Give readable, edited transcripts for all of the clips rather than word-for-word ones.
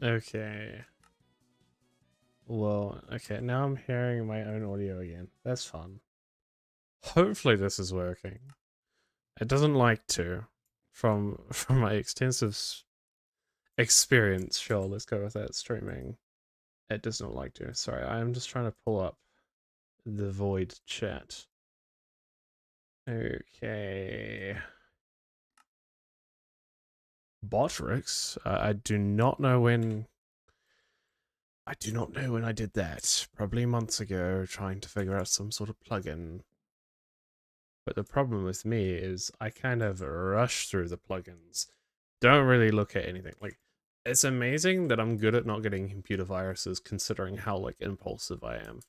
Okay. Well, okay, now I'm hearing my own audio again. That's fun. Hopefully this is working. It doesn't like to. From my extensive experience, sure, let's go with that streaming. It does not like to. Sorry, I'm just trying to pull up the void chat. Okay. Botrix? I do not know when. I do not know when I did that. Probably months ago, trying to figure out some sort of plugin. But the problem with me is I kind of rush through the plugins. Don't really look at anything. Like, it's amazing that I'm good at not getting computer viruses considering how, like, impulsive I am.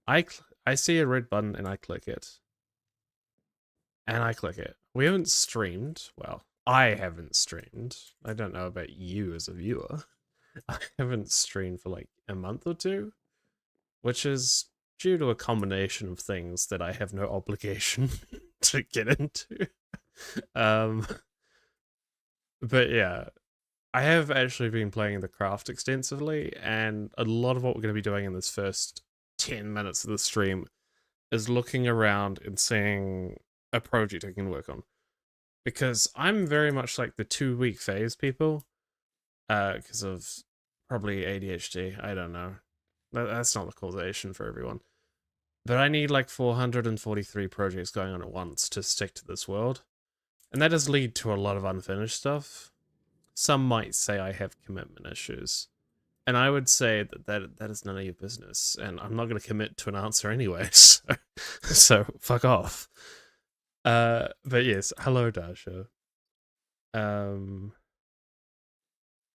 I see a red button and I click it. And I click it. We haven't streamed. Well, I haven't streamed. I don't know about you as a viewer. I haven't streamed for like a month or two, which is due to a combination of things that I have no obligation to get into. Um, but yeah, I have actually been playing the craft extensively, and a lot of what we're going to be doing in this first 10 minutes of the stream is looking around and seeing a project I can work on. Because I'm very much like the 2 week phase people, because of probably ADHD. I don't know. That's not the causation for everyone. But I need like 443 projects going on at once to stick to this world. And that does lead to a lot of unfinished stuff. Some might say I have commitment issues. And I would say that is none of your business. And I'm not going to commit to an answer anyway. So fuck off. But yes, hello, Dasha. Um,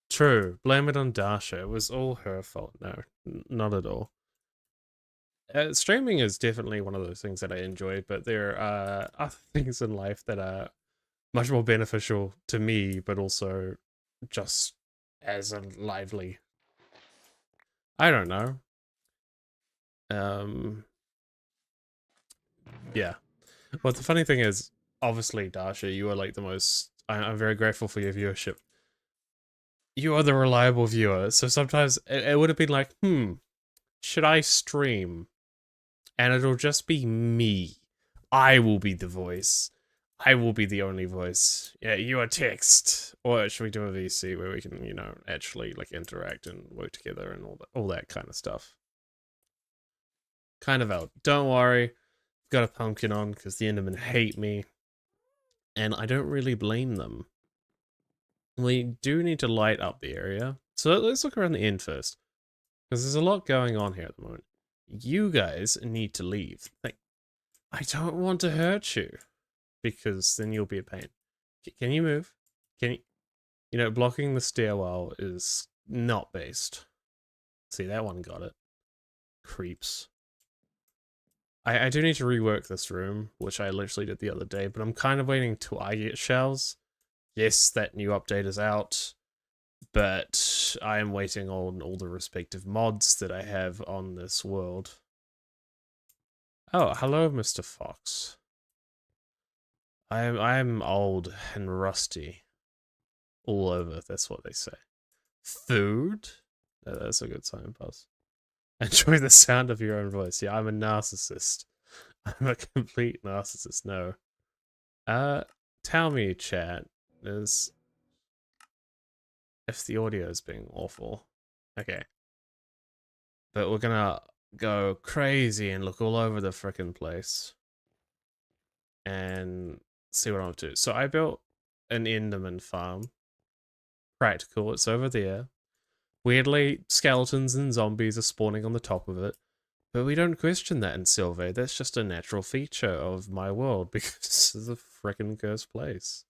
True. Blame it on Dasha. It was all her fault. No, not at all. Streaming is definitely one of those things that I enjoy, but there are other things in life that are much more beneficial to me, but also just as a lively. I don't know. Um, yeah. Well, the funny thing is, obviously, Dasha, you are like the most. I'm very grateful for your viewership. You are the reliable viewer, so sometimes it would have been like, should I stream? And it'll just be me. I will be the voice. I will be the only voice. Yeah, you are text. Or should we do a VC where we can, actually like interact and work together and all that kind of stuff? Kind of out. Don't worry. Got a pumpkin on because the Endermen hate me. And I don't really blame them. We do need to light up the area. So let's look around the inn first. Because there's a lot going on here at the moment. You guys need to leave. Like, I don't want to hurt you. Because then you'll be a pain. Can you move? Can you? Blocking the stairwell is not based. See, that one got it. Creeps. I do need to rework this room, which I literally did the other day, but I'm kind of waiting till I get shells. Yes, that new update is out, but I am waiting on all the respective mods that I have on this world. Oh, hello, Mr. Fox. I'm old and rusty. All over, that's what they say. Food? That's a good sign, Buzz. Enjoy the sound of your own voice. Yeah, I'm a narcissist. I'm a complete narcissist. No. Tell me, chat, is if the audio is being awful. Okay. But we're gonna go crazy and look all over the frickin' place and see what I'm up to. So I built an Enderman farm. Practical, it's over there. Weirdly, skeletons and zombies are spawning on the top of it. But we don't question that in Silvae. That's just a natural feature of my world because this is a frickin' cursed place.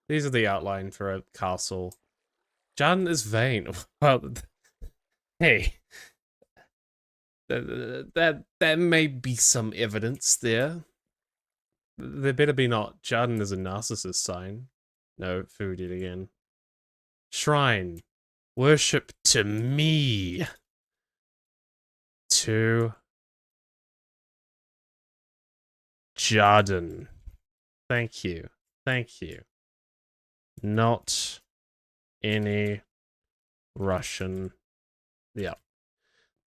These are the outline for a castle. Jan is vain. Well, hey, that may be some evidence there. There better be not. Jan is a narcissist sign. No, food yet again. Shrine. Worship to me. To Jarden. Thank you. Thank you. Not any Russian. Yeah.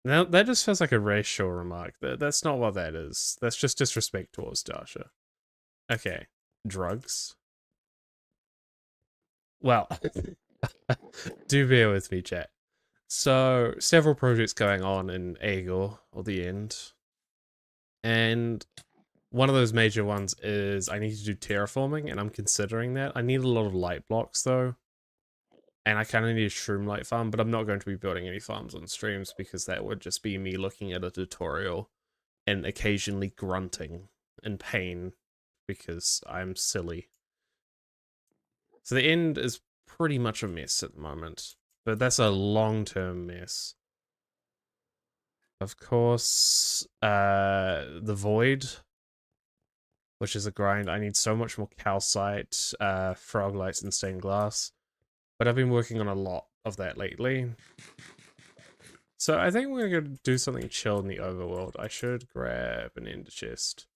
Now, that just feels like a racial remark. That's not what that is. That's just disrespect towards Dasha. Okay. Drugs. Well, do bear with me, chat. So, several projects going on in Aegor, or the End. And one of those major ones is I need to do terraforming, and I'm considering that. I need a lot of light blocks, though. And I kind of need a shroom light farm, but I'm not going to be building any farms on streams because that would just be me looking at a tutorial and occasionally grunting in pain because I'm silly. So the End is pretty much a mess at the moment, but that's a long-term mess. Of course, the Void, which is a grind. I need so much more calcite, frog lights, and stained glass. But I've been working on a lot of that lately. So I think we're going to do something chill in the overworld. I should grab an ender chest.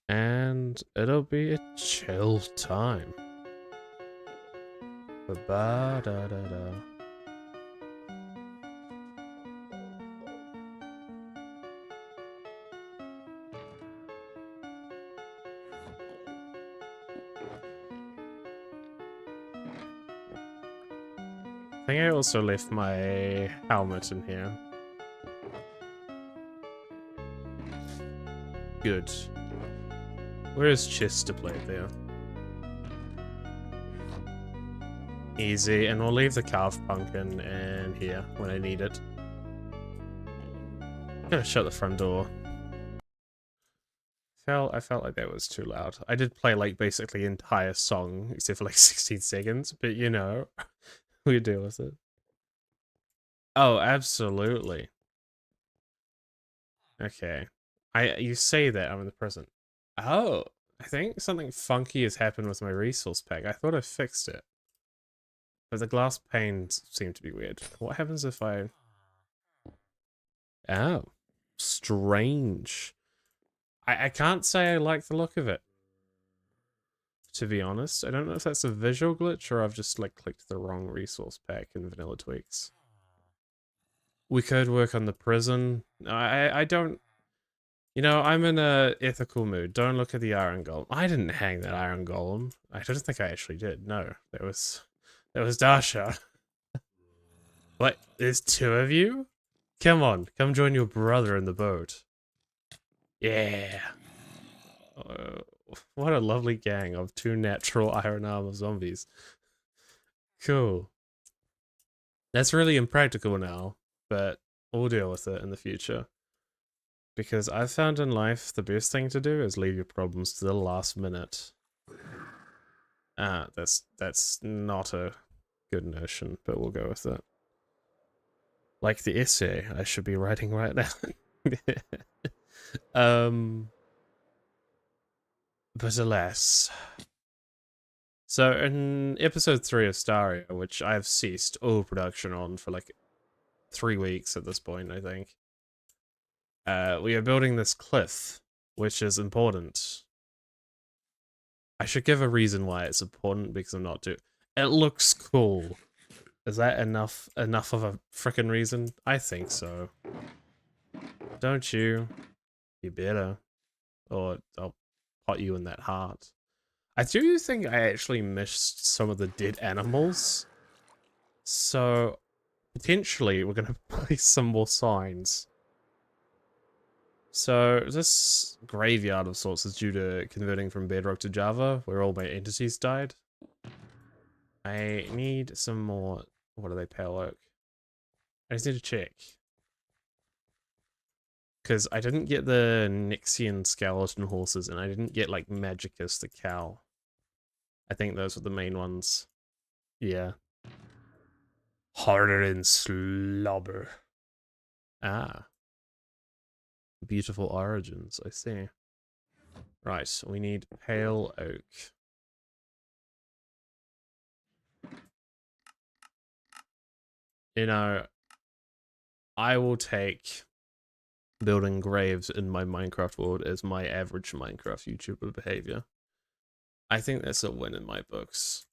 And it'll be a chill time. Ba-da-da-da. I think I also left my helmet in here. Good. Where is chest to plate there? Easy, and we'll leave the carved pumpkin in here when I need it. I'm gonna shut the front door. I felt like that was too loud. I did play like basically the entire song except for like 16 seconds, but you know, we deal with it. Oh, absolutely. Okay. You say that I'm in the present. Oh, I think something funky has happened with my resource pack. I thought I fixed it. But the glass panes seem to be weird. What happens if I... Oh. Strange. I can't say I like the look of it. To be honest. I don't know if that's a visual glitch or I've just like clicked the wrong resource pack in Vanilla Tweaks. We could work on the prison. I don't... You know, I'm in a ethical mood. Don't look at the iron golem. I didn't hang that iron golem. I don't think I actually did. No, that was Dasha. What? There's two of you? Come on, come join your brother in the boat. Yeah. What a lovely gang of two natural iron armor zombies. Cool. That's really impractical now, but we'll deal with it in the future. Because I've found in life the best thing to do is leave your problems to the last minute. That's not a good notion, but we'll go with it. Like the essay I should be writing right now. But alas. So in episode 3 of Staria, which I've ceased all production on for like 3 weeks at this point, I think. We are building this cliff, which is important. I should give a reason why it's important because I'm not too... It looks cool. Is that enough of a frickin' reason? I think so. Don't you? You better. Or I'll pot you in that heart. I do think I actually missed some of the dead animals. So, potentially, we're going to place some more signs. So, this graveyard of sorts is due to converting from Bedrock to Java, where all my entities died. I need some more... What are they, pale oak? I just need to check. Because I didn't get the Nixian skeleton horses, and I didn't get, like, Magicus the cow. I think those were the main ones. Yeah. Harder than slobber. Ah. Beautiful origins, I see. Right, we need pale oak. You know, I will take building graves in my Minecraft world as my average Minecraft YouTuber behavior. I think that's a win in my books.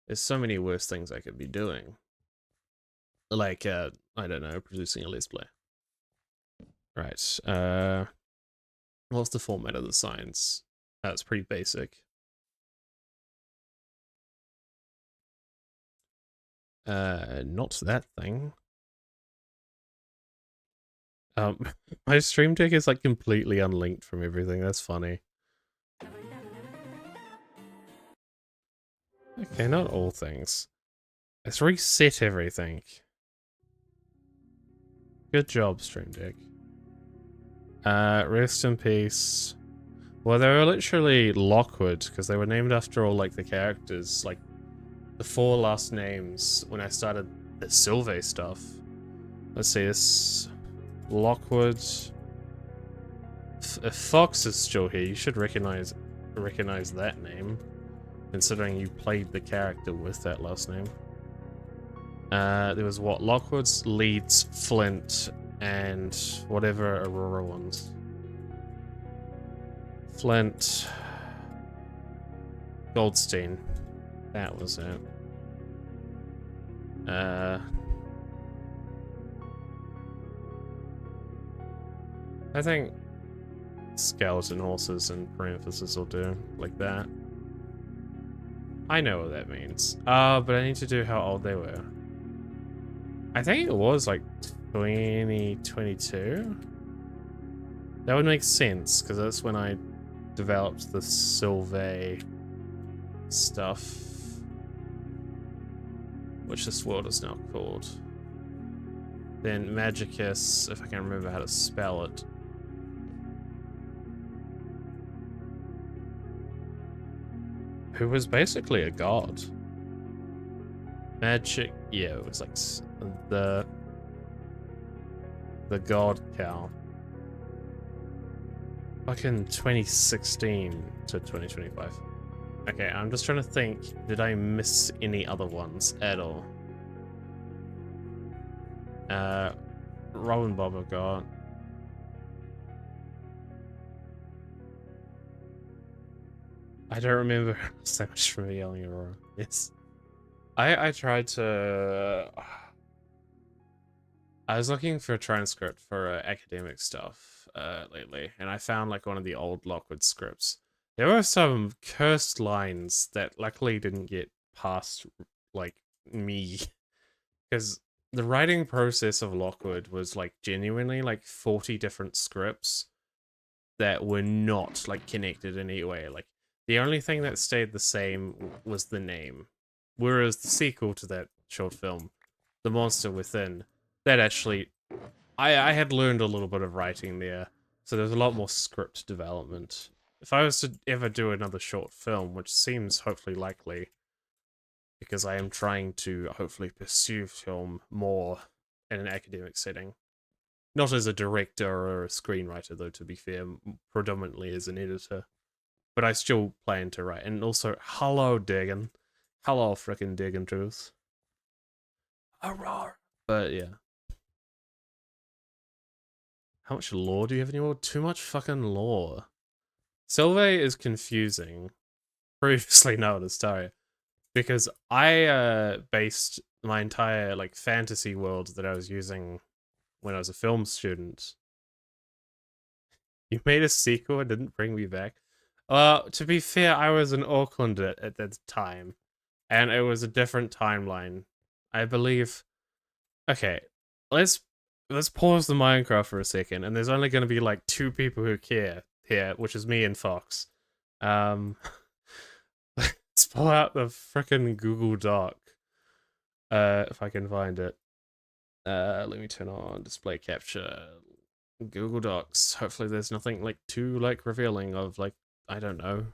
There's so many worse things I could be doing. Like, I don't know, producing a Let's Play. Right, what's the format of the signs? That's pretty basic. Not that thing. My stream deck is like completely unlinked from everything. That's funny. Okay, not all things. Let's reset everything. Good job, stream deck. Rest in peace. Well, they were literally Lockwood because they were named after all like the characters, like the 4 last names when I started the Silvae stuff. Let's see, this Lockwood. If Fox is still here, you should recognize that name, considering you played the character with that last name. There was what? Lockwood's, Leeds, Flint, and whatever Aurora ones. Flint, Goldstein. That was it. I think skeleton horses and parentheses will do, like that. I know what that means. But I need to do how old they were. I think it was like 2022. That would make sense, because that's when I developed the Silvae stuff, which this world is now called. Then Magicus, if I can remember how to spell it. Who was basically a god. Magic, yeah, it was like the god cow. Fucking 2016 to 2025. Okay, I'm just trying to think, did I miss any other ones at all? Rob and Bob are gone. I don't remember so much from Yelling Aurora. Yes. I tried to... I was looking for a transcript for academic stuff lately, and I found like one of the old Lockwood scripts. There were some cursed lines that luckily didn't get past like me, because the writing process of Lockwood was like genuinely like 40 different scripts that were not like connected in any way. Like the only thing that stayed the same was the name, whereas the sequel to that short film, The Monster Within, that actually, I had learned a little bit of writing there, so there's a lot more script development. If I was to ever do another short film, which seems hopefully likely, because I am trying to hopefully pursue film more in an academic setting. Not as a director or a screenwriter, though, to be fair, predominantly as an editor. But I still plan to write. And also, hello, Dagan. Hello, frickin' Dagan Truth. Aurora. But yeah. How much lore do you have anymore? Too much fucking lore. Silvae is confusing. Previously known as Taria. Because I based my entire like fantasy world that I was using when I was a film student. You made a sequel and didn't bring me back. To be fair, I was in Auckland at that time, and it was a different timeline. I believe. Okay, let's pause the Minecraft for a second, and there's only going to be like 2 people who care here, which is me and Fox. Let's pull out the frickin' Google Doc. If I can find it. Let me turn on display capture. Google Docs. Hopefully there's nothing like too like revealing of like, I don't know.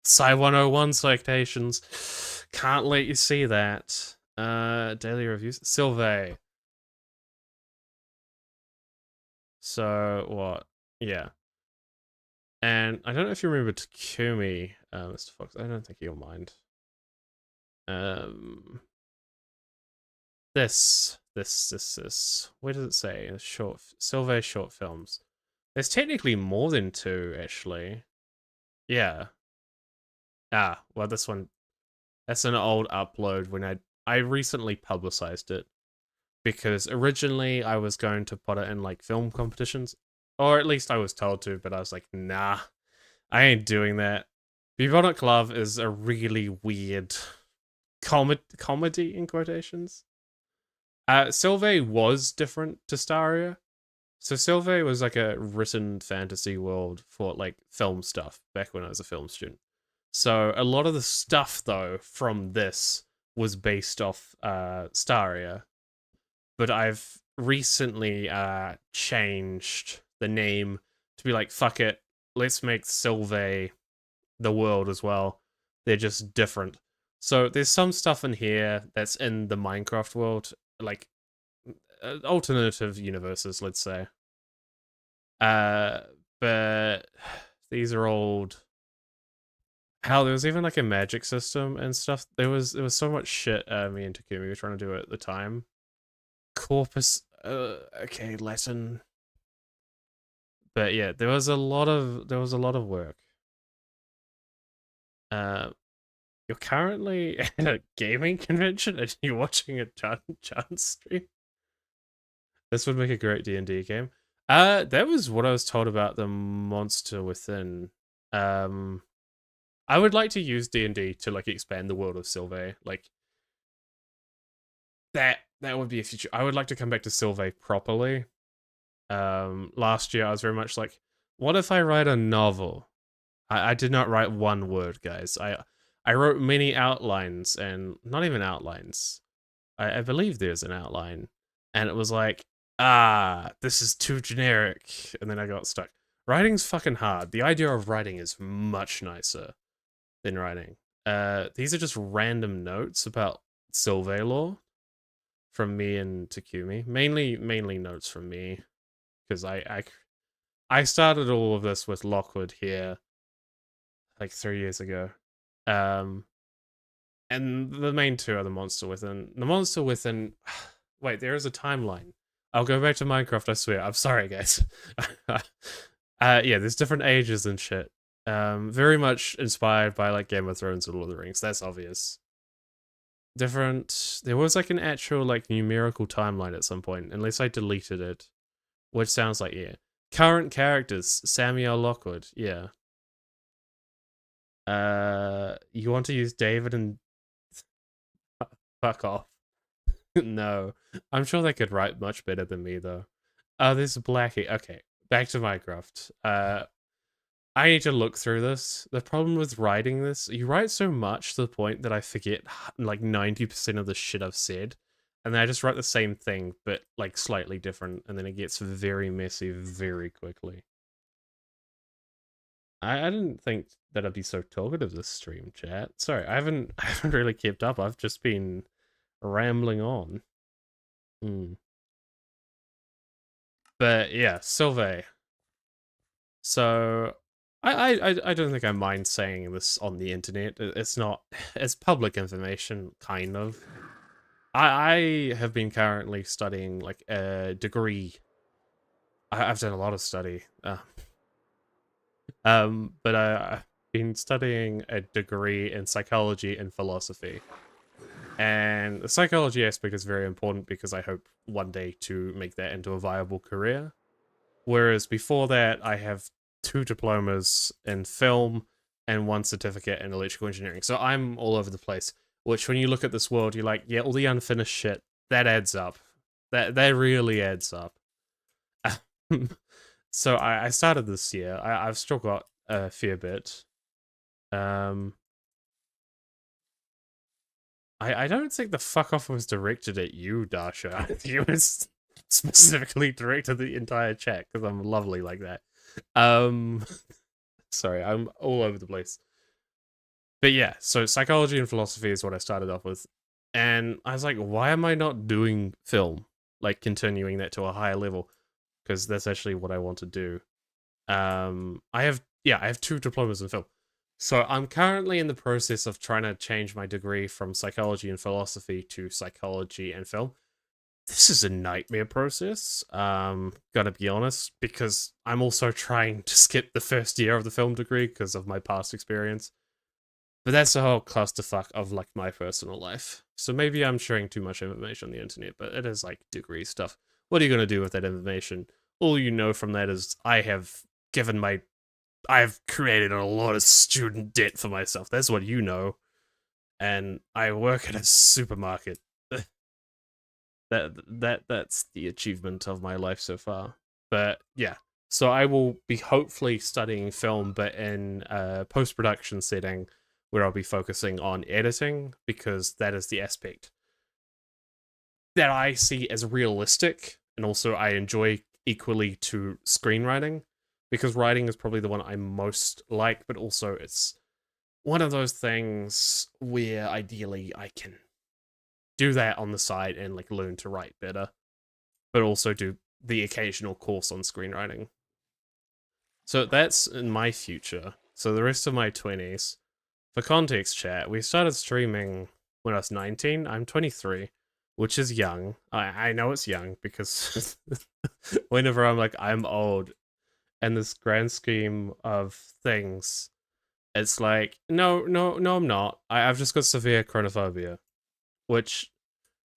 Sci 101 citations. Can't let you see that. Daily reviews. Silvae. So what? Yeah. And I don't know if you remember Takumi, Mr. Fox. I don't think you'll mind. This. Where does it say? Short Silvae short films. There's technically more than 2, actually. Yeah. Ah, well, this one. That's an old upload when I recently publicized it. because originally I was going to put it in like film competitions, or at least I was told to, but I was like, nah, I ain't doing that. Bubonic Love is a really weird comedy in quotations. Silvae was different to Staria. So Silvae was like a written fantasy world for like film stuff back when I was a film student. So a lot of the stuff though from this was based off Staria, but I've recently changed the name to be like, fuck it, let's make Silvae the world as well. They're just different. So there's some stuff in here that's in the Minecraft world, like alternative universes, let's say. Uh, but these are old. Hell, there was even like a magic system and stuff. There was so much shit me and Takumi were trying to do at the time. Corpus, okay, Latin. But yeah, there was a lot of work. You're currently at a gaming convention and you're watching a Chan stream. This would make a great D&D game. That was what I was told about the monster within. I would like to use D&D to like expand the world of Silvae. Like that would be a future. I would like to come back to Silvae properly. Last year I was very much like, what if I write a novel? I did not write one word, guys. I wrote many outlines, and not even outlines. I believe there's an outline, and it was like, this is too generic, and then I got stuck. Writing's fucking hard. The idea of writing is much nicer than writing. These are just random notes about Silvae lore from me and Takumi. Mainly notes from me, because I started all of this with Lockwood here like 3 years ago. And the main two are the Monster Within. The Monster Within. Wait, there is a timeline. I'll go back to Minecraft, I swear. I'm sorry, guys. Yeah, there's different ages and shit. Very much inspired by like Game of Thrones and Lord of the Rings. That's obvious. Different. There was like an actual like numerical timeline at some point, unless I deleted it. Which sounds like, yeah. Current characters: Samuel Lockwood. Yeah. You want to use David and fuck off. No, I'm sure they could write much better than me though. This is Blackie. Okay, back to Minecraft. I need to look through this. The problem with writing this, you write so much to the point that I forget like 90% of the shit I've said, and then I just write the same thing but like slightly different, and then it gets very messy very quickly. I didn't think that I'd be so talkative this stream, chat. Sorry, I haven't really kept up. I've just been rambling on. But yeah, Silvae. So I don't think I mind saying this on the internet. It's not, it's public information, kind of. I have been currently studying like a degree. I've done a lot of study. But I've been studying a degree in psychology and philosophy. And the psychology aspect is very important because I hope one day to make that into a viable career. Whereas before that, I have 2 diplomas in film and 1 certificate in electrical engineering. So I'm all over the place, which when you look at this world, you're like, yeah, all the unfinished shit, that adds up. That really adds up. So I started this year. I've still got a fair bit. I don't think the fuck off was directed at you, Dasha. I think it was specifically directed at the entire chat because I'm lovely like that. Sorry, I'm all over the place. But yeah, so psychology and philosophy is what I started off with. And I was like, why am I not doing film? Like continuing that to a higher level? Because that's actually what I want to do. I have 2 diplomas in film. So I'm currently in the process of trying to change my degree from psychology and philosophy to psychology and film. This is a nightmare process, gotta be honest, because I'm also trying to skip the first year of the film degree because of my past experience. But that's the whole clusterfuck of like my personal life. So maybe I'm sharing too much information on the internet, but it is like degree stuff. What are you going to do with that information? All you know from that is I've created a lot of student debt for myself. That's what you know. And I work at a supermarket. That's the achievement of my life so far. But yeah, so I will be hopefully studying film, but in a post-production setting where I'll be focusing on editing, because that is the aspect that I see as realistic, and also I enjoy equally to screenwriting, because writing is probably the one I most like, but also it's one of those things where ideally I can do that on the side and like learn to write better, but also do the occasional course on screenwriting. So that's in my future. So the rest of my 20s. For context, chat, we started streaming when I was 19. I'm 23, which is young. I know it's young because whenever I'm like, I'm old, in this grand scheme of things, it's like, no, I'm not. I've just got severe chronophobia, which,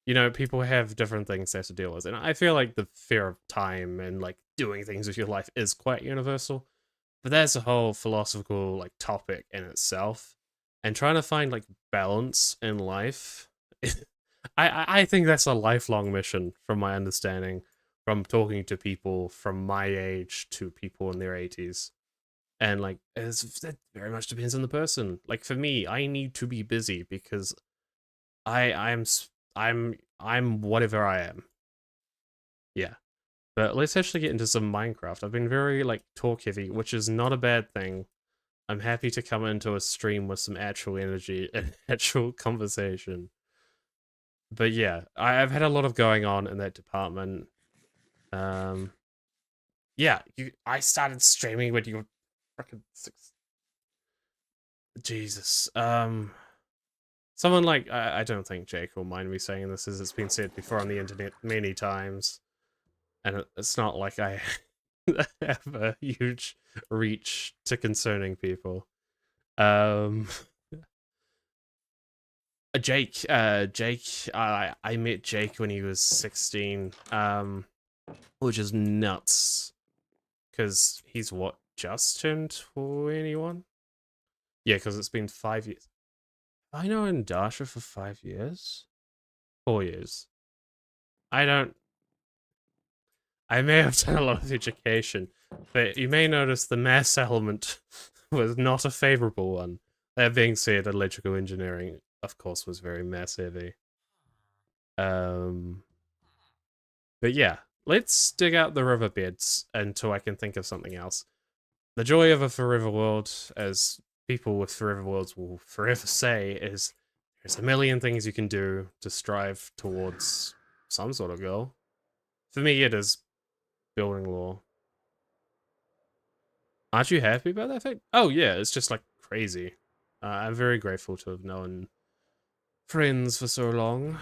you know, people have different things they have to deal with. And I feel like the fear of time and like doing things with your life is quite universal. But that's a whole philosophical like topic in itself. And trying to find like balance in life, I think that's a lifelong mission from my understanding, from talking to people from my age to people in their 80s. And like that very much depends on the person. Like for me, I need to be busy because I'm I'm whatever I am. Yeah. But let's actually get into some Minecraft. I've been very like talk heavy, which is not a bad thing. I'm happy to come into a stream with some actual energy and actual conversation. But yeah, I've had a lot of going on in that department. Um, yeah, I started streaming when you were fucking six. Jesus. Someone like I don't think Jake will mind me saying this, as it's been said before on the internet many times, and it's not like I have a huge reach to concerning people. Um, Jake, I met Jake when he was 16, which is nuts, because he's what, just turned 21? Yeah, because it's been 5 years. I know in Dasha for 5 years? 4 years. I don't, I may have done a lot of education, but you may notice the mass element was not a favorable one. That being said, electrical engineering, of course, was very mass heavy. Um, but yeah, let's dig out the riverbeds until I can think of something else. The joy of a forever world, as people with forever worlds will forever say, is there's a million things you can do to strive towards some sort of goal. For me, it is building lore. Aren't you happy about that fact? Oh yeah, it's just like crazy. I'm very grateful to have known friends for so long.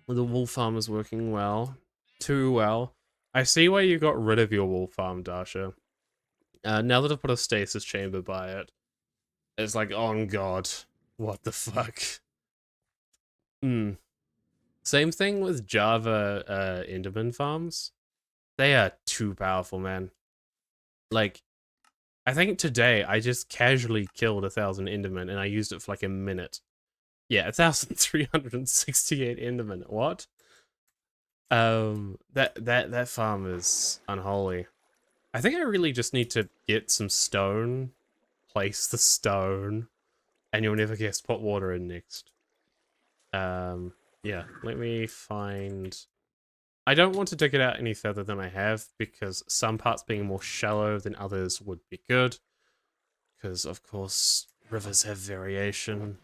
The wool farm is working well. Too well. I see why you got rid of your wool farm, Dasha. Now that I've put a stasis chamber by it, it's like, oh god, what the fuck? Hmm. Same thing with Java Enderman farms. They are too powerful, man. Like, I think today I just casually killed 1,000 Endermen and I used it for like a minute. Yeah, 1,368 Endermen. What? That farm is unholy. I think I really just need to get some stone, place the stone, and you'll never guess put water in next. Yeah, let me find... I don't want to dig it out any further than I have, because some parts being more shallow than others would be good. Because, of course, rivers have variation.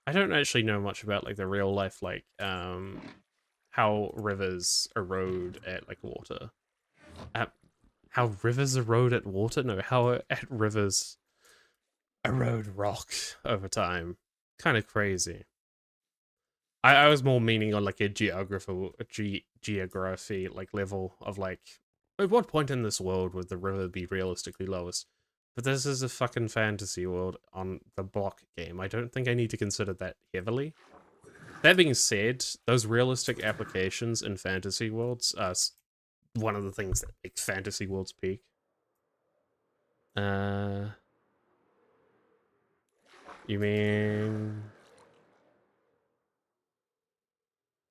I don't actually know much about, like, the real life, like, how rivers erode at, like, water. How rivers erode at water? No, how at rivers erode rock over time. Kind of crazy. I was more meaning on like a geography like level of like, at what point in this world would the river be realistically lowest? But this is a fucking fantasy world on the block game. I don't think I need to consider that heavily. That being said, those realistic applications in fantasy worlds are one of the things that make fantasy worlds peak. You mean...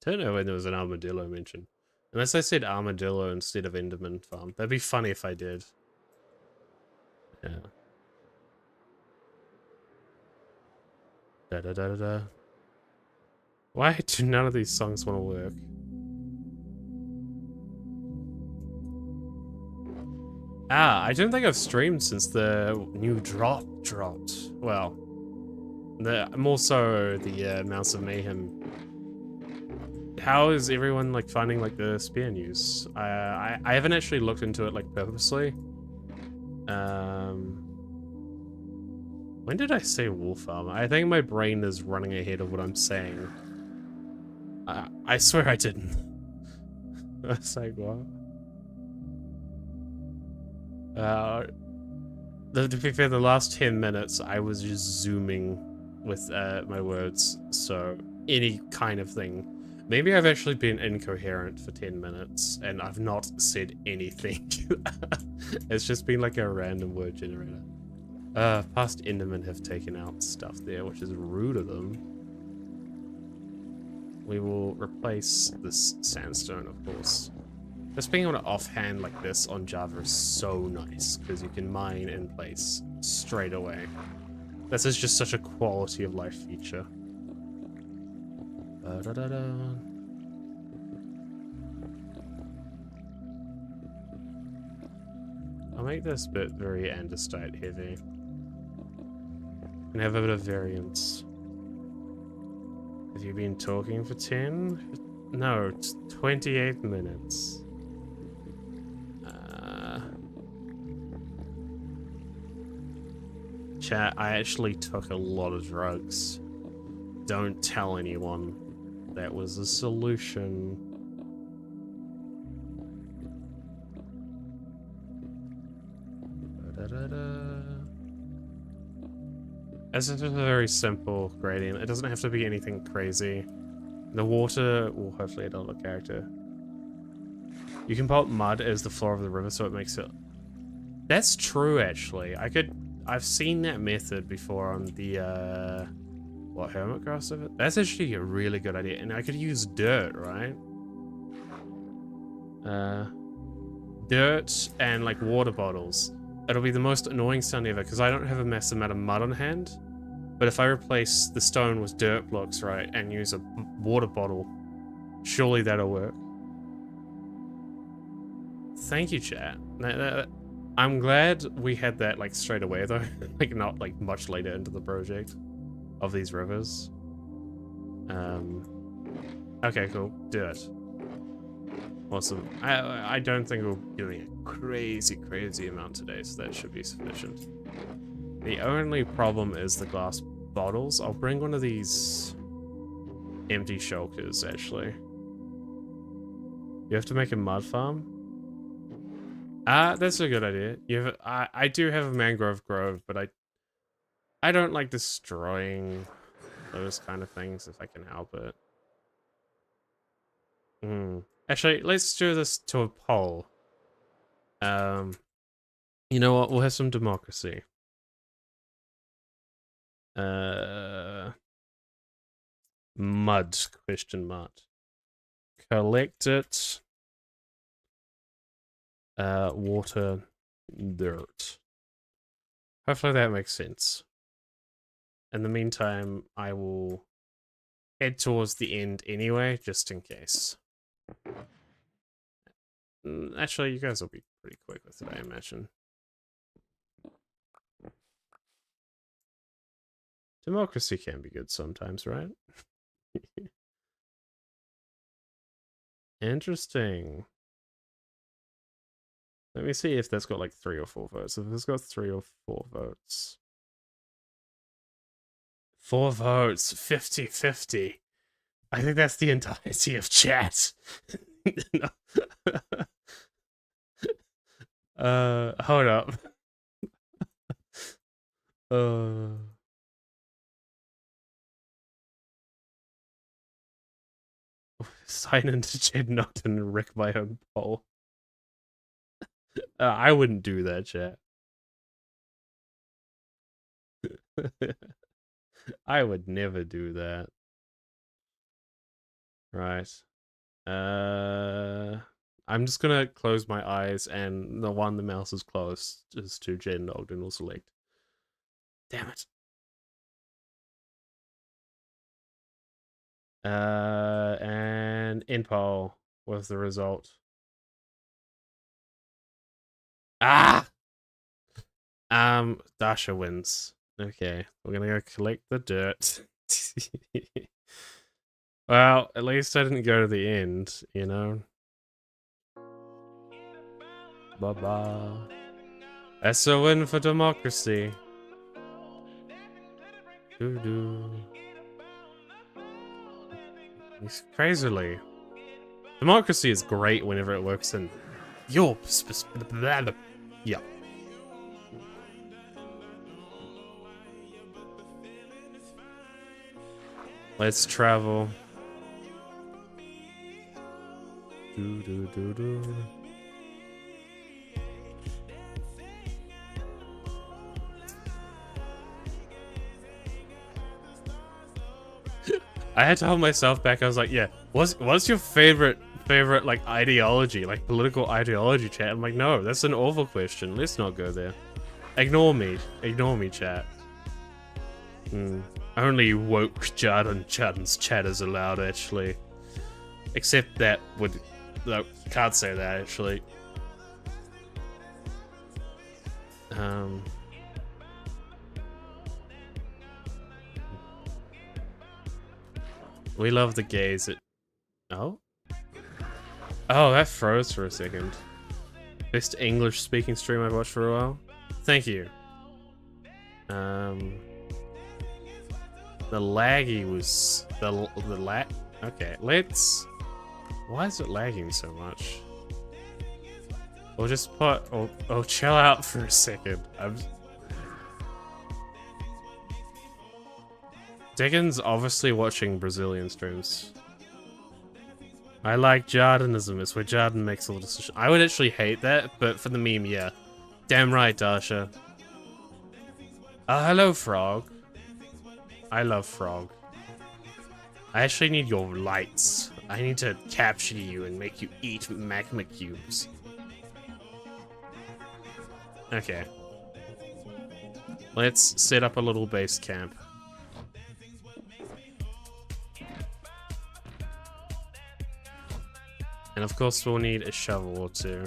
I don't know when there was an armadillo mentioned. Unless I said armadillo instead of Enderman Farm. That'd be funny if I did. Yeah. Da da da da da. Why do none of these songs want to work? I don't think I've streamed since the new drop dropped. Well, more so the Mouse of Mayhem. How is everyone like finding like the spear news? I haven't actually looked into it like purposely. When did I say wolf armor? I think my brain is running ahead of what I'm saying. I swear I didn't. I was like, what? To be fair, the last 10 minutes I was just zooming with my words, so any kind of thing. Maybe I've actually been incoherent for 10 minutes and I've not said anything. It's just been like a random word generator. Past Endermen have taken out stuff there, which is rude of them. We will replace this sandstone, of course. Just being able to offhand like this on Java is so nice, because you can mine in place straight away. This is just such a quality of life feature. I'll make this bit very andesite heavy. And have a bit of variance. Have you been talking for 10? No, it's 28 minutes. Chat, I actually took a lot of drugs. Don't tell anyone. That was a solution. This is just a very simple gradient. It doesn't have to be anything crazy. The water will hopefully add a little character. You can put mud as the floor of the river, so it makes it... That's true, actually. I've seen that method before on the, what, hermit grass of it? That's actually a really good idea. And I could use dirt, right? Dirt and, like, water bottles. It'll be the most annoying sound ever, because I don't have a massive amount of mud on hand. But if I replace the stone with dirt blocks, right, and use a water bottle, surely that'll work. Thank you, chat. I'm glad we had that, like, straight away, though. Like, not, like, much later into the project of these rivers. Okay, cool. Do it. Awesome. I don't think we'll be doing a crazy amount today, so that should be sufficient. The only problem is the glass bottles. I'll bring one of these empty shulkers, actually. You have to make a mud farm? That's a good idea. I do have a mangrove grove, but I don't like destroying those kind of things if I can help it. Actually, let's do this to a poll. You know what? We'll have some democracy. Mud, question mark. Collect it. Water, dirt. Hopefully that makes sense. In the meantime, I will head towards the end anyway, just in case. Actually, you guys will be pretty quick with it, I imagine. Democracy can be good sometimes, right? Interesting. Let me see if that's got like 3 or 4 votes. If it's got 3 or 4 votes. 4 votes, 50-50. I think that's the entirety of chat. Hold up. sign into Jed Nocton and wreck my own poll. I wouldn't do that, chat. I would never do that. Right. I'm just gonna close my eyes, and the one the mouse is closed is to Jen Ogden will select. Damn it. And Inpol was the result. Ah! Dasha wins. Okay, we're gonna go collect the dirt. Well, at least I didn't go to the end, you know? Bye-bye. That's a win for democracy. Doo-doo. Crazily. Democracy is great whenever it works in your... Yeah. Let's travel. Do-do-do-do. I had to hold myself back. I was like, yeah, what's your favorite like ideology, like political ideology, chat? I'm like, no, that's an awful question. Let's not go there. Ignore me, chat. Only woke Jarden's chat is allowed, actually. Except that would, no, can't say that actually. We love the gays. Oh, that froze for a second. Best English speaking stream I've watched for a while. Thank you. The laggy was the lag. Okay, let's. Why is it lagging so much? We'll just put. Oh, chill out for a second. Dickens obviously watching Brazilian streams. I like Jardenism. It's where Jarden makes all the decisions. I would actually hate that, but for the meme, yeah. Damn right, Dasha. Hello, Frog. I love Frog. I actually need your lights. I need to capture you and make you eat magma cubes. Okay. Let's set up a little base camp. And of course we'll need a shovel or two.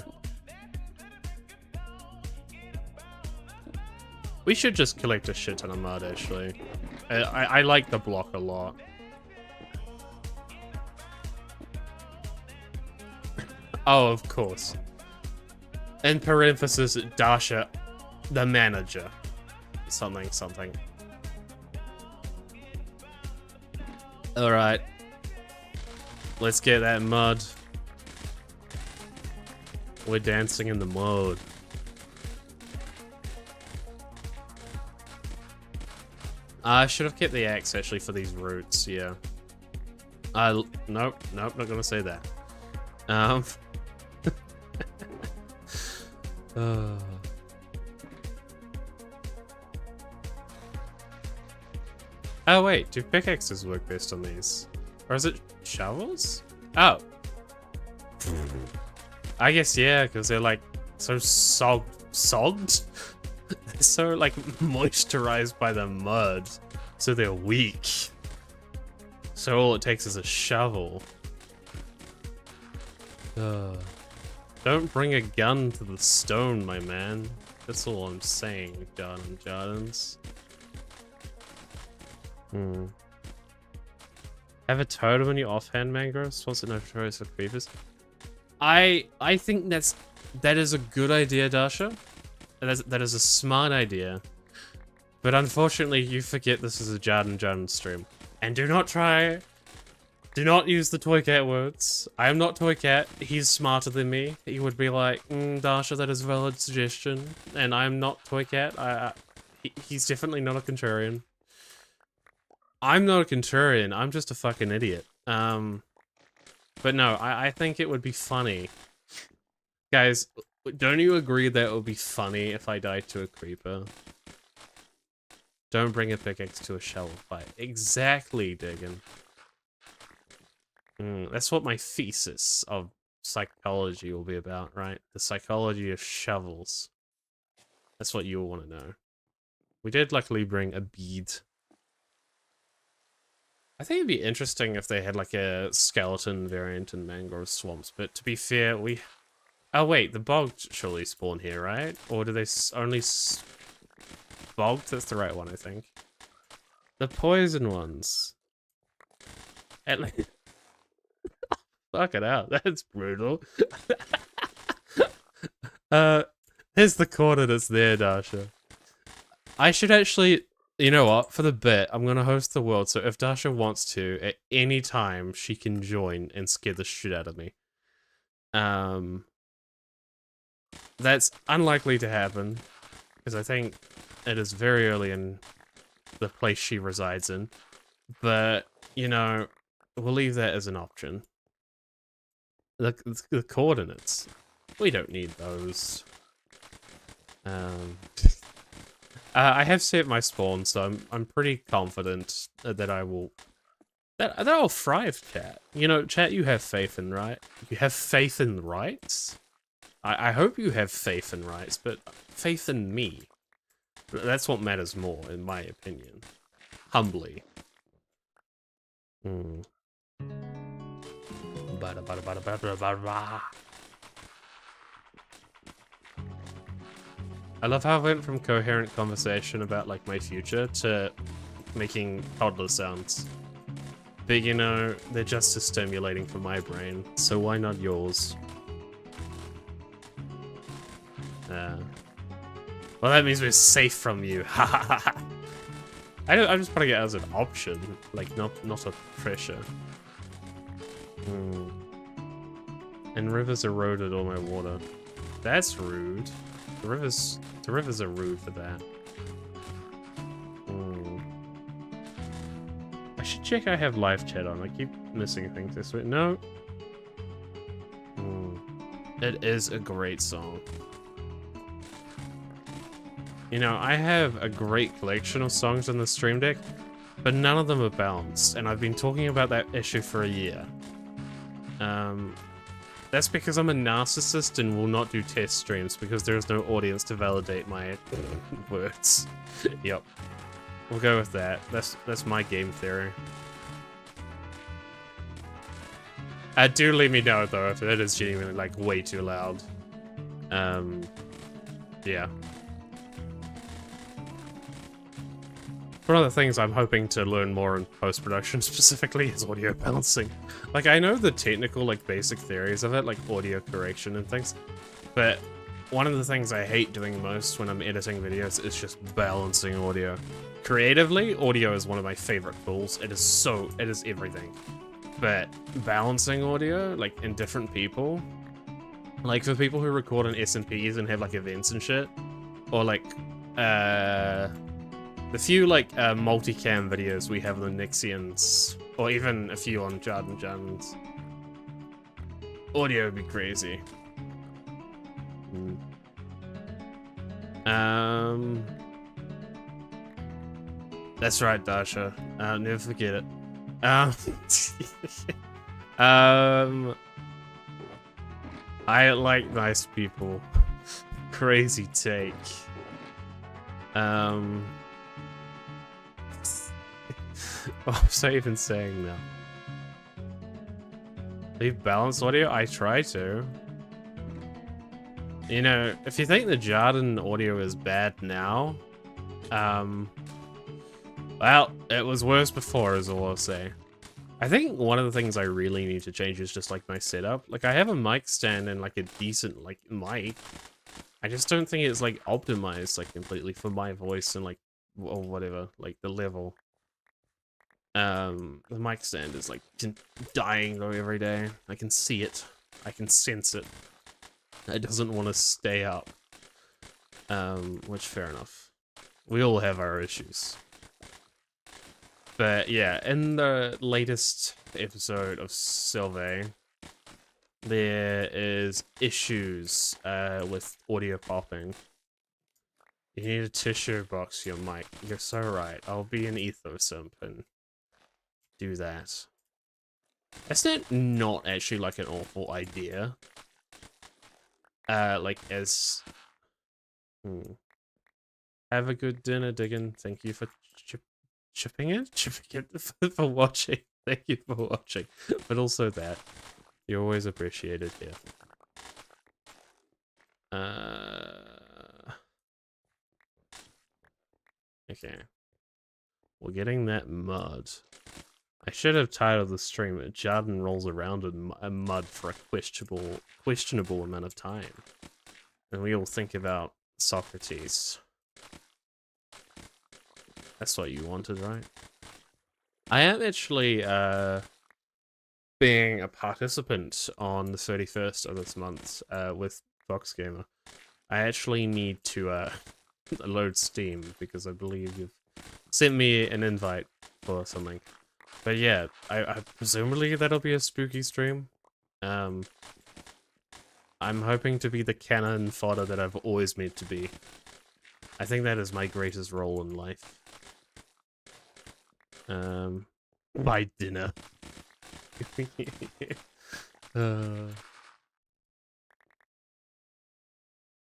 We should just collect a shit ton of mud, actually. I like the block a lot. Oh, of course. In parenthesis, Dasha, the manager. Something, something. Alright. Let's get that mud. We're dancing in the mud. I should have kept the axe actually for these roots, yeah. Nope, not gonna say that. Oh wait, do pickaxes work best on these? Or is it shovels? Oh. I guess, yeah, because they're like so sogged? They're so like moisturized by the mud, so they're weak. So all it takes is a shovel. Don't bring a gun to the stone, my man. That's all I'm saying, Jardins. Have a totem when you offhand mangroves? What's it notorious for creepers? I think that is a good idea, Dasha. That is a smart idea. But unfortunately, you forget this is a Jarden stream. And do not use the Toy Cat words. I am not Toy Cat. He's smarter than me. He would be like, Dasha, that is a valid suggestion. And I am not Toy Cat. He's definitely not a contrarian. I'm not a contrarian. I'm just a fucking idiot. But no, I think it would be funny. Guys, don't you agree that it would be funny if I died to a creeper? Don't bring a pickaxe to a shovel fight. Exactly, Diggin. That's what my thesis of psychology will be about, right? The psychology of shovels. That's what you'll want to know. We did luckily bring a bead. I think it'd be interesting if they had like a skeleton variant in mangrove swamps, but to be fair, we... Oh wait, the bogged surely spawn here, right? Or do they only... Bogged? That's the right one, I think. The poison ones. At least... Fuck it out, that's brutal. Here's the coordinates there, Dasha. I should actually... You know what? For the bit, I'm gonna host the world, so if Dasha wants to, at any time, she can join and scare the shit out of me. That's unlikely to happen, because I think it is very early in the place she resides in. But, you know, we'll leave that as an option. The coordinates. We don't need those. I have set my spawn, so I'm pretty confident that I will... That I'll thrive, chat. You know, chat, you have faith in right. You have faith in rights? I hope you have faith in rights, but faith in me. That's what matters more, in my opinion. Humbly. I love how I went from coherent conversation about like my future to making toddler sounds. But you know, they're just as stimulating for my brain, so why not yours? Well, that means we're safe from you. I'm just putting it as an option, like not a pressure. And rivers eroded all my water. That's rude. The rivers are rude for that. I should check I have live chat on. I keep missing things this week. No. It is a great song. You know, I have a great collection of songs on the Stream Deck, but none of them are balanced, and I've been talking about that issue for a year. That's because I'm a narcissist and will not do test streams because there is no audience to validate my words. Yep. We'll go with that. That's my game theory. Do let me know though if it is genuinely like way too loud. Yeah. One of the things I'm hoping to learn more in post-production specifically is audio balancing. Like, I know the technical, like, basic theories of it, like audio correction and things, but one of the things I hate doing most when I'm editing videos is just balancing audio. Creatively, audio is one of my favorite tools. It is everything. But balancing audio, like, in different people, like, for people who record on S&Ps and have, like, events and shit, or, like, the few, like, multicam videos we have on the Nixians, or even a few on Jarden Jans, audio would be crazy. That's right, Dasha. Never forget it. I like nice people. Crazy take. What was I even saying now? Leave balanced audio? I try to. You know, if you think the Jarden audio is bad now, well, it was worse before is all I'll say. I think one of the things I really need to change is just like my setup. Like I have a mic stand and like a decent like mic. I just don't think it's like optimized like completely for my voice and like or whatever, like the level. The mic stand is like dying though every day. I can see it. I can sense it. It doesn't want to stay up. Which fair enough. We all have our issues. But yeah, in the latest episode of Silvae, there is issues with audio popping. You need a tissue box your mic. You're so right. I'll be an ethosimp and do that. That's not actually like an awful idea. Like as... Have a good dinner, Diggin. Thank you for chipping it? Chipping it for watching. Thank you for watching. But also that. You're always appreciated here. Okay. We're getting that mud. I should have titled the stream, Jarden rolls around in mud for a questionable amount of time. And we all think about Socrates. That's what you wanted, right? I am actually, being a participant on the 31st of this month, with Fox Gamer. I actually need to, load Steam, because I believe you've sent me an invite for something. But yeah, I presumably that'll be a spooky stream. I'm hoping to be the canon fodder that I've always meant to be. I think that is my greatest role in life. By dinner.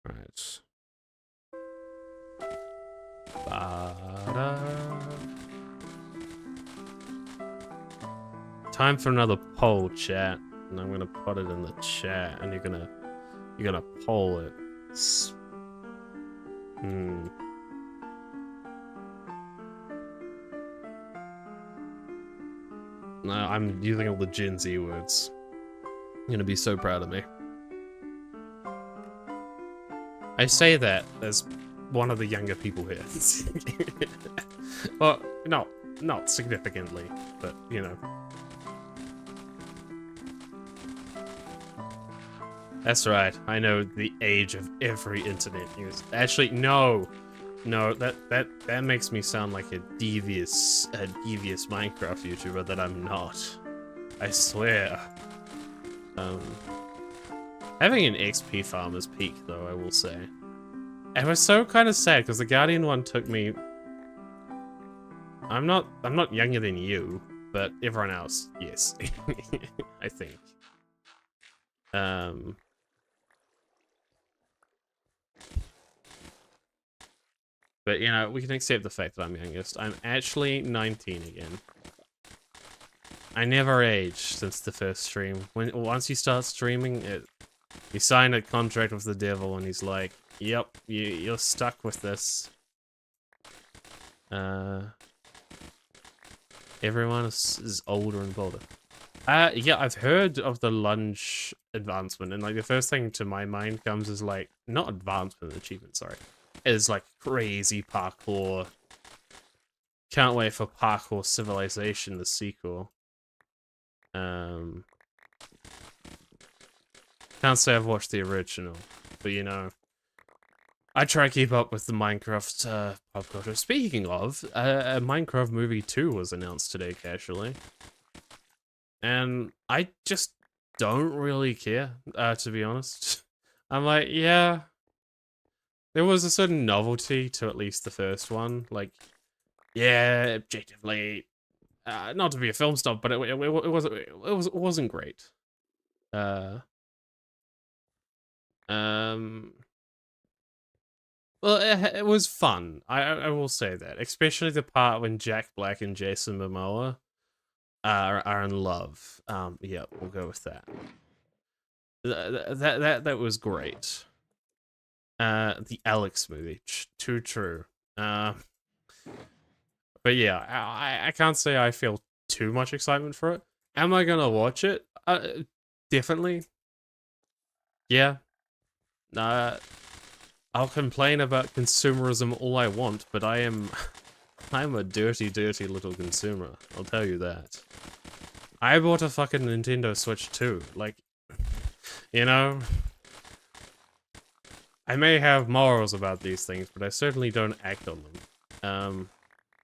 Right. Time for another poll, chat, and I'm gonna put it in the chat, and you're gonna poll it. No, I'm using all the Gen Z words. You're gonna be so proud of me. I say that as one of the younger people here. Well, no, not significantly, but you know. That's right. I know the age of every internet news. Actually, no, that makes me sound like a devious Minecraft YouTuber that I'm not. I swear. Having an XP farm is peak, though, I will say. It was so kind of sad because the Guardian one took me. I'm not younger than you, but everyone else, yes, I think. But, you know, we can accept the fact that I'm youngest. I'm actually 19 again. I never aged since the first stream. Once you start streaming, you sign a contract with the devil, and he's like, "Yep, you're stuck with this." Everyone is older and bolder. Yeah, I've heard of the lunge advancement, and like the first thing to my mind comes is like not advancement achievement, sorry. Is like crazy parkour. Can't wait for Parkour Civilization, the sequel. Can't say I've watched the original, but you know, I try to keep up with the Minecraft pop culture. Speaking of, a Minecraft movie 2 was announced today, casually. And I just don't really care, to be honest. I'm like, yeah, there was a certain novelty to at least the first one. Like, yeah, objectively, not to be a film snob, but it wasn't great. Well, it was fun. I will say that, especially the part when Jack Black and Jason Momoa are in love. Yeah, we'll go with that. That was great. The Alex movie, too true. But yeah, I can't say I feel too much excitement for it. Am I gonna watch it? Definitely. Yeah. I'll complain about consumerism all I want, but I'm a dirty, dirty little consumer. I'll tell you that. I bought a fucking Nintendo Switch too. Like, you know, I may have morals about these things, but I certainly don't act on them.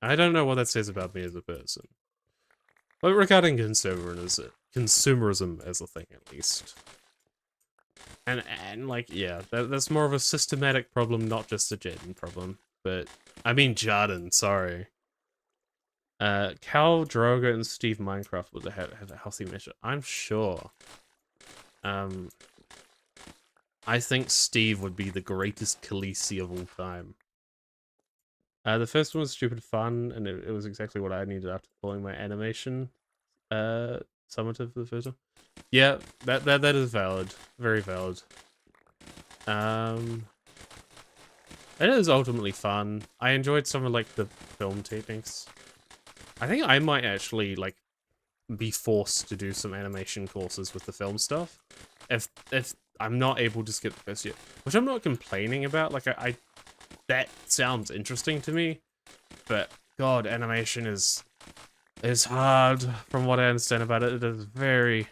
I don't know what that says about me as a person. But regarding consumerism as a thing, at least. And like, yeah, that's more of a systematic problem, not just a Jaden problem. But I mean Jarden, sorry. Cal Drogo and Steve Minecraft would have a healthy measure. I'm sure. I think Steve would be the greatest Khaleesi of all time. The first one was stupid fun, and it was exactly what I needed after pulling my animation summative for the first one. Yeah, that is valid. Very valid. It is ultimately fun. I enjoyed some of like the film techniques. I think I might actually like be forced to do some animation courses with the film stuff. If I'm not able to skip the first year, which I'm not complaining about. Like I that sounds interesting to me, but God, animation is hard from what I understand about it. It is very,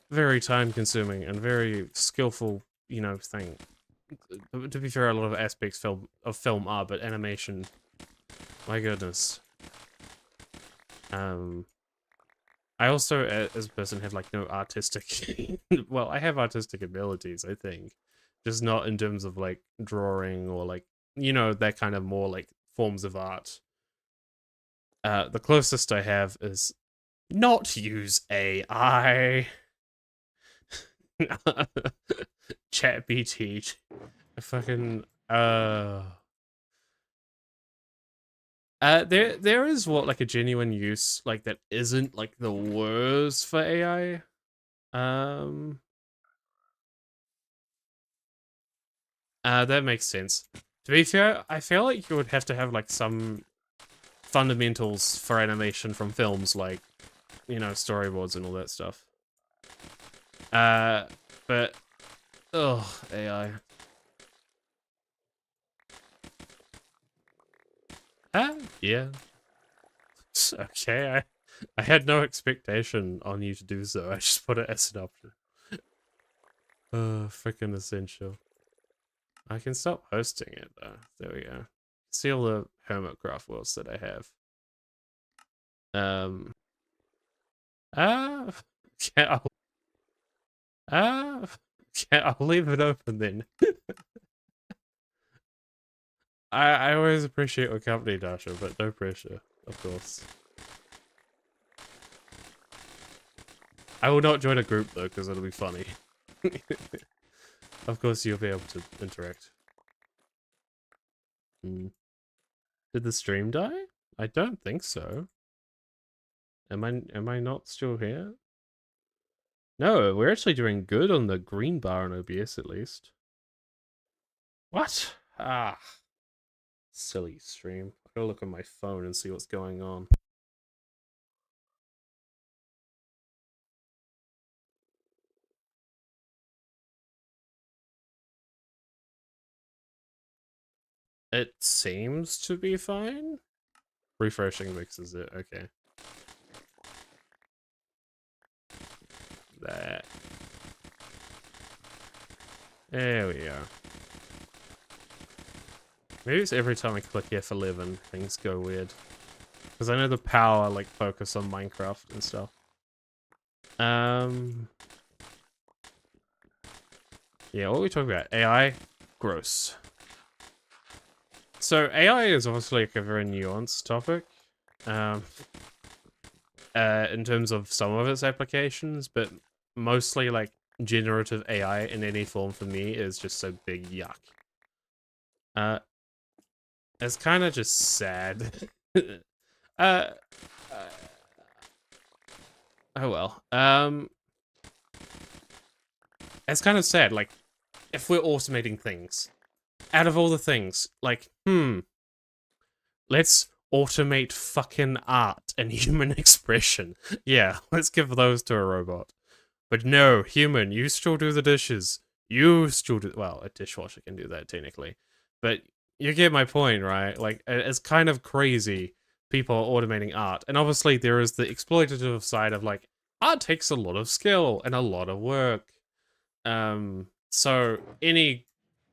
very time consuming and very skillful, you know, thing. To be fair, a lot of aspects of film are, but animation, my goodness. I also, as a person, have like no artistic. Well, I have artistic abilities, I think, just not in terms of like drawing or like, you know, that kind of more like forms of art. The closest I have is not use AI. ChatBT. Fucking there is what like a genuine use like that isn't like the worst for AI. That makes sense. To be fair, I feel like you would have to have like some fundamentals for animation from films, like, you know, storyboards and all that stuff. But oh, AI. Yeah. Okay, I had no expectation on you to do so. I just put it as an option. Freaking essential. I can stop hosting it though. There we go. See all the Hermitcraft worlds that I have. Ah, okay, okay, I'll leave it open then. I always appreciate your company, Dasha, but no pressure, of course. I will not join a group though, because it'll be funny. Of course, you'll be able to interact. Did the stream die? I don't think so. Am I not still here? No, we're actually doing good on the green bar on OBS at least. What? Ah, silly stream. I gotta look on my phone and see what's going on. It seems to be fine. Refreshing mixes it. Okay. That. There we go. Maybe it's every time I click F11, things go weird. Because I know the power, like, focus on Minecraft and stuff. Yeah, what are we talking about? AI? Gross. So, AI is obviously like a very nuanced topic. In terms of some of its applications, but mostly, like, generative AI in any form for me is just a big yuck. It's kind of just sad. Oh well. It's kind of sad. Like, if we're automating things, out of all the things, like, let's automate fucking art and human expression. Yeah, let's give those to a robot. But no, human, you still do the dishes. You still do. Well, a dishwasher can do that technically, but you get my point, right? Like, it's kind of crazy. People are automating art, and obviously there is the exploitative side of like art takes a lot of skill and a lot of work. So any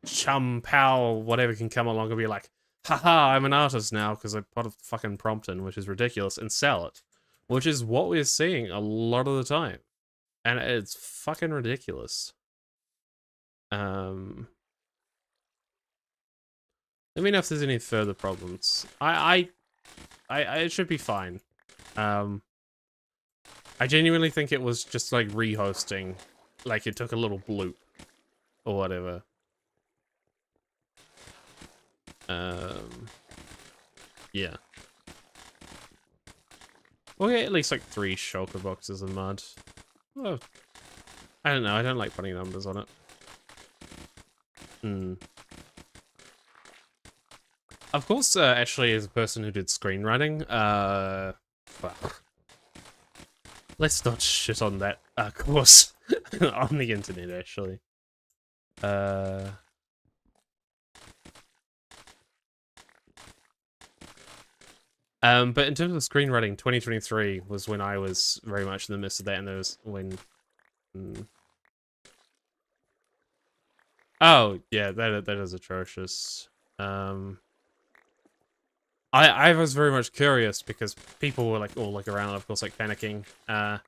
chum pal whatever can come along and be like, haha, I'm an artist now because I put a fucking prompt in, which is ridiculous, and sell it, which is what we're seeing a lot of the time, and it's fucking ridiculous. Let me know if there's any further problems. It should be fine. I genuinely think it was just like rehosting, like it took a little bloop or whatever. Yeah. We'll get at least like 3 shulker boxes of mud. Oh, I don't know. I don't like putting numbers on it. Of course, actually, as a person who did screenwriting, well, let's not shit on that course on the internet, actually. But in terms of screenwriting, 2023 was when I was very much in the midst of that, and there was when... Oh, yeah, that is atrocious. I was very much curious because people were like all like around, of course, like panicking. And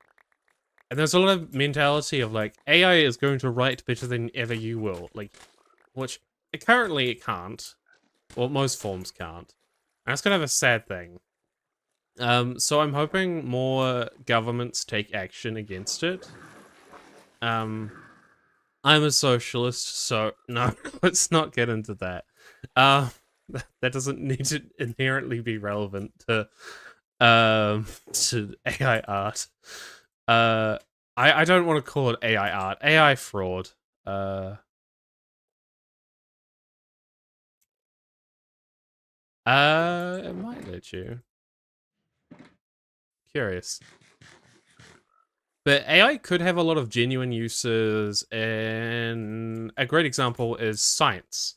there's a lot of mentality of like AI is going to write better than ever you will, like, which currently it can't. Well, most forms can't. And that's kind of a sad thing. So I'm hoping more governments take action against it. I'm a socialist, so no, let's not get into that. That doesn't need to inherently be relevant to AI art. I don't want to call it AI art. AI fraud. It might let you. Curious. But AI could have a lot of genuine uses, and a great example is science.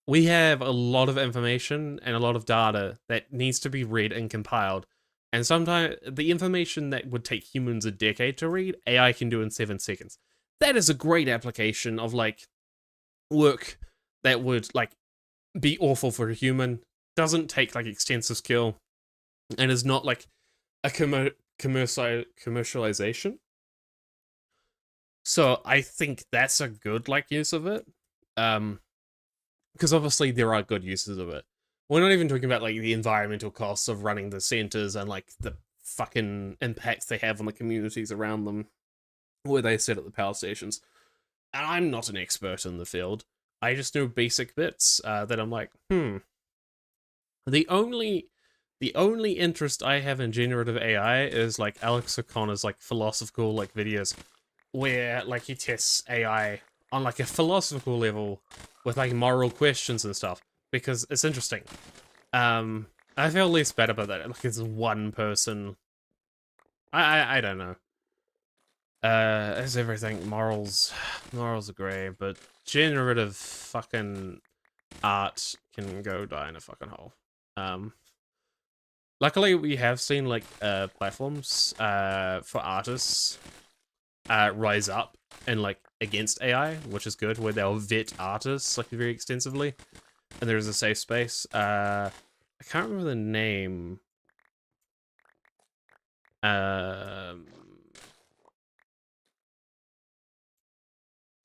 We have a lot of information and a lot of data that needs to be read and compiled. And sometimes the information that would take humans a decade to read, AI can do in 7 seconds. That is a great application of like work that would like be awful for a human, doesn't take like extensive skill, and is not like a commercialization. So I think that's a good like use of it. Because obviously there are good uses of it. We're not even talking about like the environmental costs of running the centers and like the fucking impacts they have on the communities around them where they sit at the power stations. And I'm not an expert in the field. I just know basic bits that I'm like, The only interest I have in generative AI is like Alex O'Connor's like philosophical like videos where like he tests AI on like a philosophical level with like moral questions and stuff because it's interesting. I feel less bad about that. Like it's one person. I don't know. As everything, morals are grey, but generative fucking art can go die in a fucking hole. Luckily we have seen like platforms for artists rise up and like against AI, which is good, where they'll vet artists like very extensively, and there's a safe space. I can't remember the name. Can't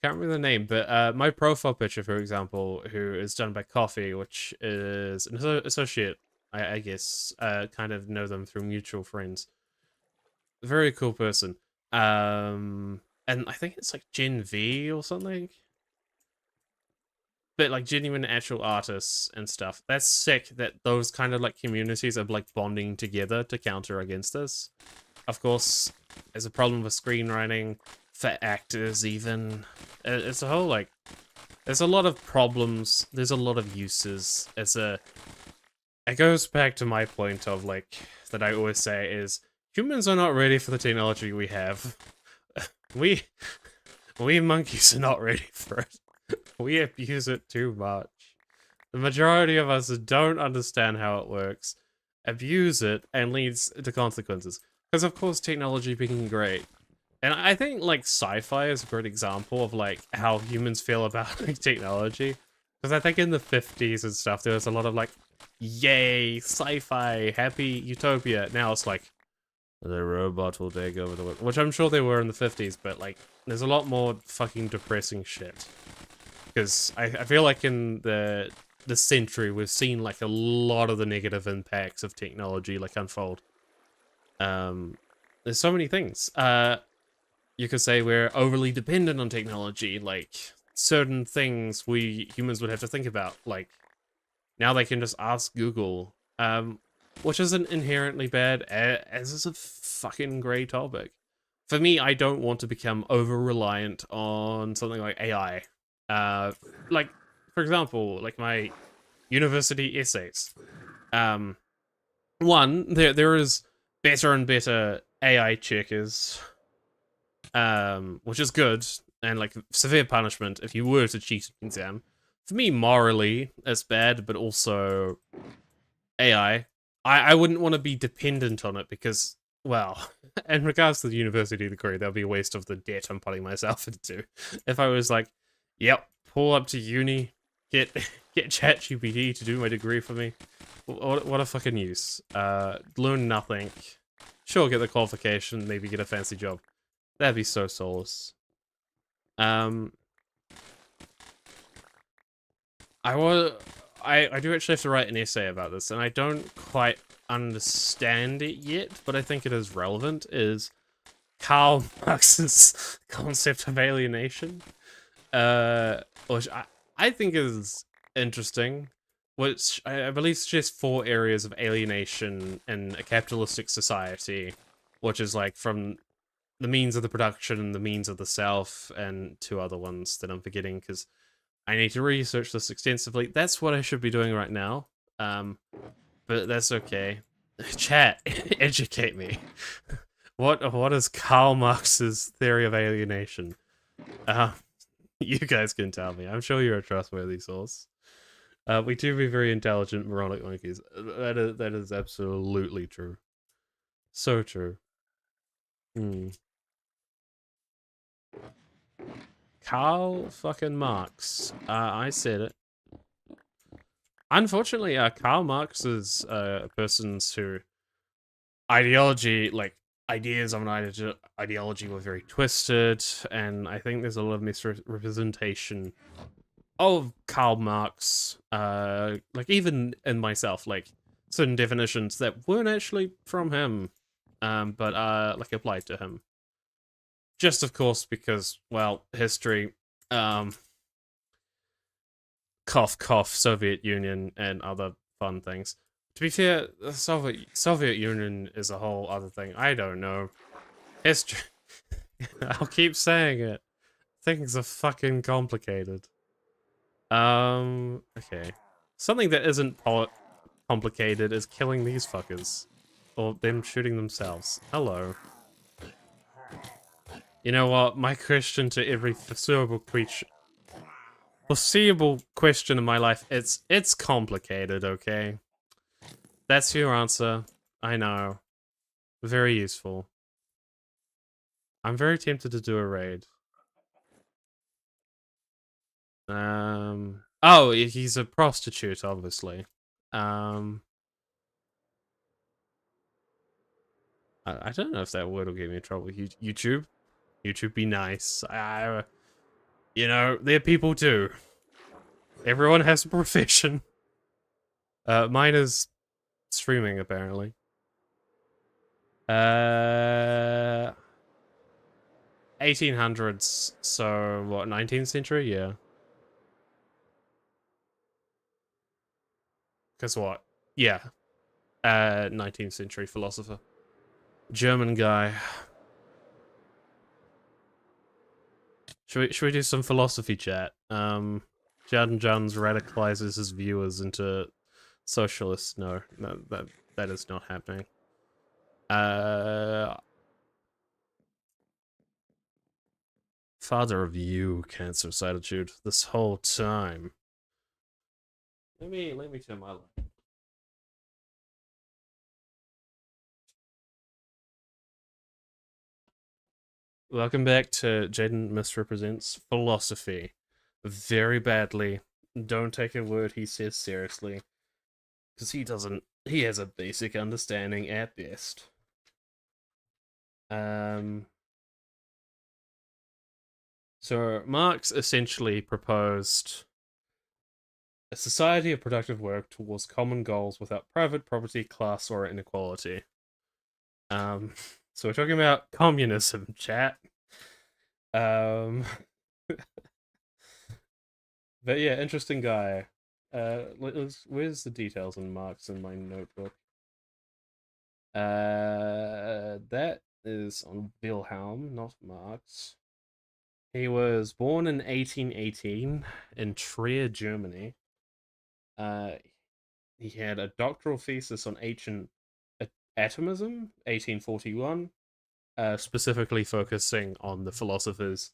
remember the name, but my profile picture, for example, who is done by Coffee, which is an associate, I guess, kind of know them through mutual friends. Very cool person. And I think it's like Gen V or something. But like genuine actual artists and stuff. That's sick that those kind of like communities are like bonding together to counter against this. Of course, there's a problem with screenwriting, for actors even. It's a whole like, there's a lot of problems, there's a lot of uses. It goes back to my point of like, that I always say is, humans are not ready for the technology we have. We monkeys are not ready for it. We abuse it too much. The majority of us don't understand how it works, abuse it, and leads to consequences. Because of course technology being great. And I think like sci-fi is a great example of like how humans feel about like technology. Because I think in the 50s and stuff there was a lot of like, yay, sci-fi, happy utopia. Now it's like, The robot will take over the world. Which I'm sure they were in the 50s, but like, there's a lot more fucking depressing shit. Because I feel like in the century, we've seen like a lot of the negative impacts of technology like unfold. There's so many things. You could say we're overly dependent on technology, like certain things we humans would have to think about, like now they can just ask Google, which isn't inherently bad, as is a fucking great topic. For me, I don't want to become over-reliant on something like AI. Like, for example, like my university essays. One, there is better and better AI checkers, which is good, and like severe punishment if you were to cheat an exam. For me, morally, it's bad, but also AI. I wouldn't want to be dependent on it because, well, in regards to the university degree, that would be a waste of the debt I'm putting myself into. If I was like, yep, pull up to uni, get ChatGPT to do my degree for me, what a fucking use. Learn nothing. Sure, get the qualification, maybe get a fancy job. That'd be so soulless. I do actually have to write an essay about this, and I don't quite understand it yet, but I think it is relevant, is Karl Marx's concept of alienation. Which I think is interesting, which I believe suggests 4 areas of alienation in a capitalistic society, which is like from the means of the production, the means of the self, and 2 other ones that I'm forgetting because I need to research this extensively. That's what I should be doing right now. But that's okay. Chat, educate me. What is Karl Marx's theory of alienation? You guys can tell me. I'm sure you're a trustworthy source. We do be very intelligent moronic monkeys. That is absolutely true. So true. Karl fucking Marx. I said it. Unfortunately, Karl Marx is a person who ideology, like ideas of an ideology were very twisted, and I think there's a lot of misrepresentation of Karl Marx, like even in myself, like certain definitions that weren't actually from him, but like applied to him. Just of course because, well, history, cough cough, Soviet Union and other fun things. To be fair, the Soviet Union is a whole other thing. I don't know. History. I'll keep saying it. Things are fucking complicated. Okay. Something that isn't complicated is killing these fuckers. Or them shooting themselves. Hello. You know what? My question to every foreseeable question in my life, it's complicated, okay? That's your answer. I know. Very useful. I'm very tempted to do a raid. Oh, he's a prostitute, obviously. I don't know if that word will get me in trouble. YouTube? YouTube be nice. You know, they're people too. Everyone has a profession. Mine is streaming, apparently. 1800s, so what, 19th century? Yeah. Because what? Yeah. 19th century philosopher. German guy. Should we do some philosophy chat? Jordan Johns radicalizes his viewers into socialists. No, that is not happening. Father of you, cancer attitude. This whole time. Let me turn my light. Welcome back to Jaden Misrepresents Philosophy. Very badly. Don't take a word he says seriously. Because he doesn't. He has a basic understanding at best. Um, so Marx essentially proposed a society of productive work towards common goals without private property, class, or inequality. Um, so we're talking about communism, chat. Um, but yeah, interesting guy. Where's the details on Marx in my notebook? That is on Wilhelm, not Marx. He was born in 1818 in Trier, Germany. Uh, he had a doctoral thesis on ancient atomism, 1841, specifically focusing on the philosophers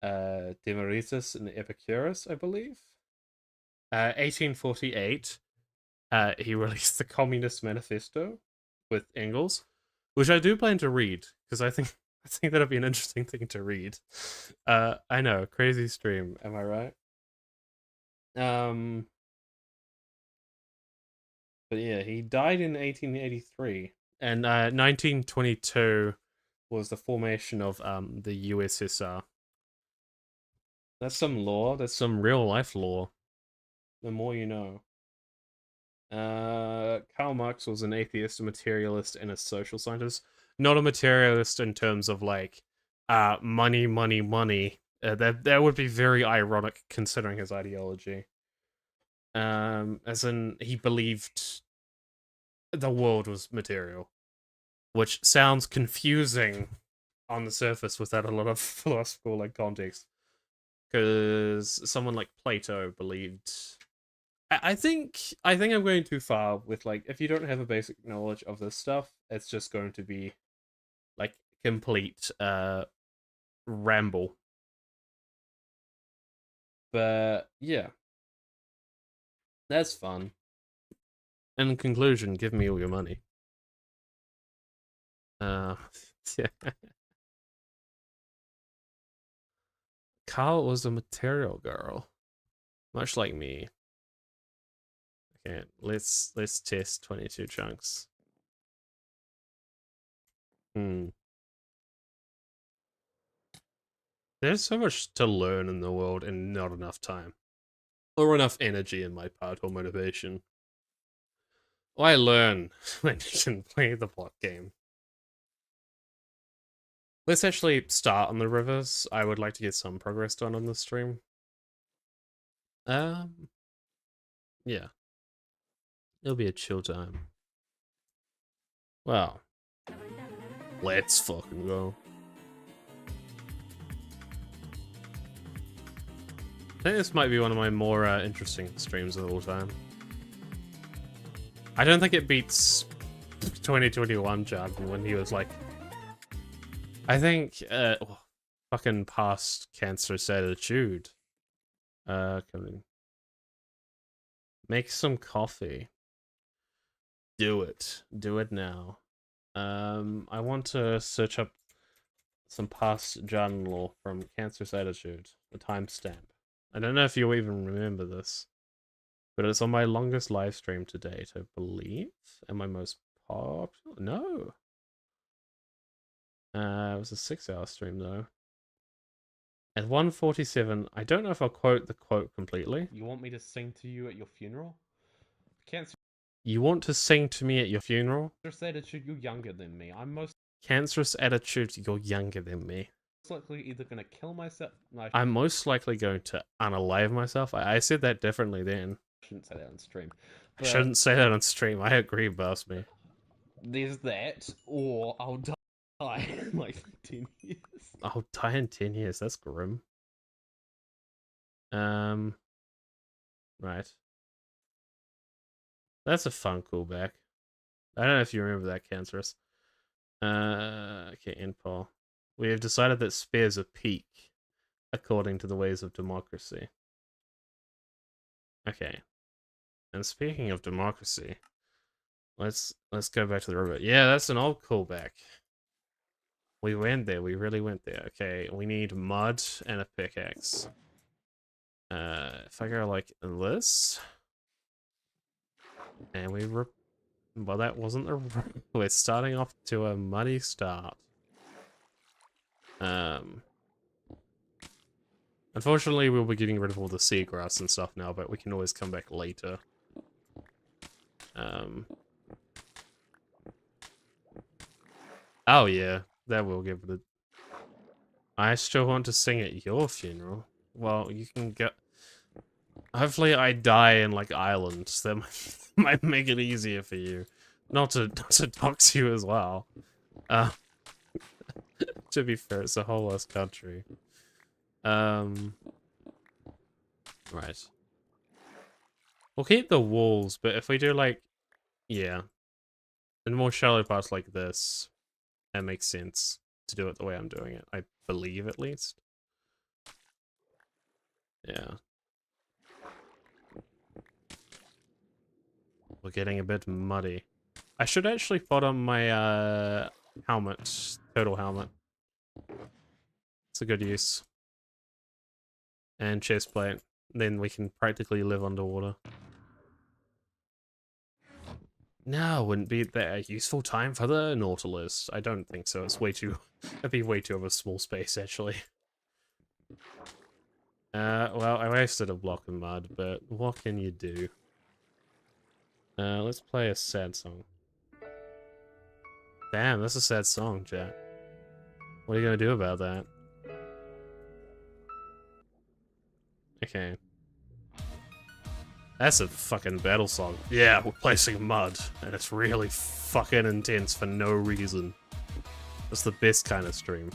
Demeritus and Epicurus, I believe. 1848, he released the Communist Manifesto with Engels, which I do plan to read because I think that'd be an interesting thing to read. I know, crazy stream, am I right? Um, but yeah, he died in 1883, and 1922 was the formation of the USSR. That's some lore. That's some real life lore. The more you know. Karl Marx was an atheist, a materialist, and a social scientist. Not a materialist in terms of like, money, money, money. That would be very ironic considering his ideology. As in he believed the world was material, which sounds confusing on the surface without a lot of philosophical like context. Because someone like Plato believed I think I'm going too far with like if you don't have a basic knowledge of this stuff, it's just going to be like complete ramble. But yeah, that's fun. In conclusion, give me all your money. Uh yeah. Carl was a material girl. Much like me. Okay, let's test 22 chunks. Hmm. There's so much to learn in the world and not enough time. Or enough energy in my part or motivation. Why learn when you can play the plot game? Let's actually start on the rivers. I would like to get some progress done on the stream. Um, yeah, it'll be a chill time. Well, let's fucking go. I think this might be one of my more interesting streams of all time. I don't think it beats 2021 Jargon when he was like, I think fucking past cancerous attitude. Coming. Make some coffee. Do it. Do it now. I want to search up some past Jargon lore from Cancerous Attitude, the timestamp. I don't know if you even remember this, but it's on my longest live stream to date, I believe, and my most popular. No, it was a 6-hour stream though. At 1:47, I don't know if I'll quote the quote completely. You want me to sing to you at your funeral? Cancer. You want to sing to me at your funeral? Cancerous attitude, you're younger than me. I'm most cancerous attitude, you're younger than me. Likely either gonna kill myself. No, I'm most likely going to unalive myself. I said that differently then. I shouldn't say that on stream. I shouldn't say that on stream. I agree, boss me. There's that, or I'll die in like 10 years. I'll die in 10 years. That's grim. Right. That's a fun callback. I don't know if you remember that, Cancerous. Okay, end Paul. We have decided that spares a peak, according to the ways of democracy. Okay. And speaking of democracy, let's go back to the river. Yeah, that's an old callback. We went there. We really went there. Okay, we need mud and a pickaxe. If I go like this, and well, that wasn't the. We're starting off to a muddy start. Um, Unfortunately, we'll be getting rid of all the seagrass and stuff now, but we can always come back later. Oh yeah, that will give it a... I still want to sing at your funeral. Well, you can get... Hopefully I die in, like, Ireland. That might make it easier for you. Not to dox you as well. To be fair, it's a whole ass country. Right. We'll keep the walls, but if we do, like... Yeah. In more shallow parts like this, it makes sense to do it the way I'm doing it. I believe, at least. Yeah. We're getting a bit muddy. I should actually put on my, helmet. Turtle helmet. It's a good use. And chest plate. Then we can practically live underwater. No, wouldn't be that a useful time for the Nautilus. I don't think so. It's way too... It'd be way too of a small space, actually. Well, I wasted a block of mud, but what can you do? Let's play a sad song. Damn, that's a sad song, chat. What are you gonna do about that? Okay. That's a fucking battle song. Yeah, we're placing mud, and it's really fucking intense for no reason. It's the best kind of stream.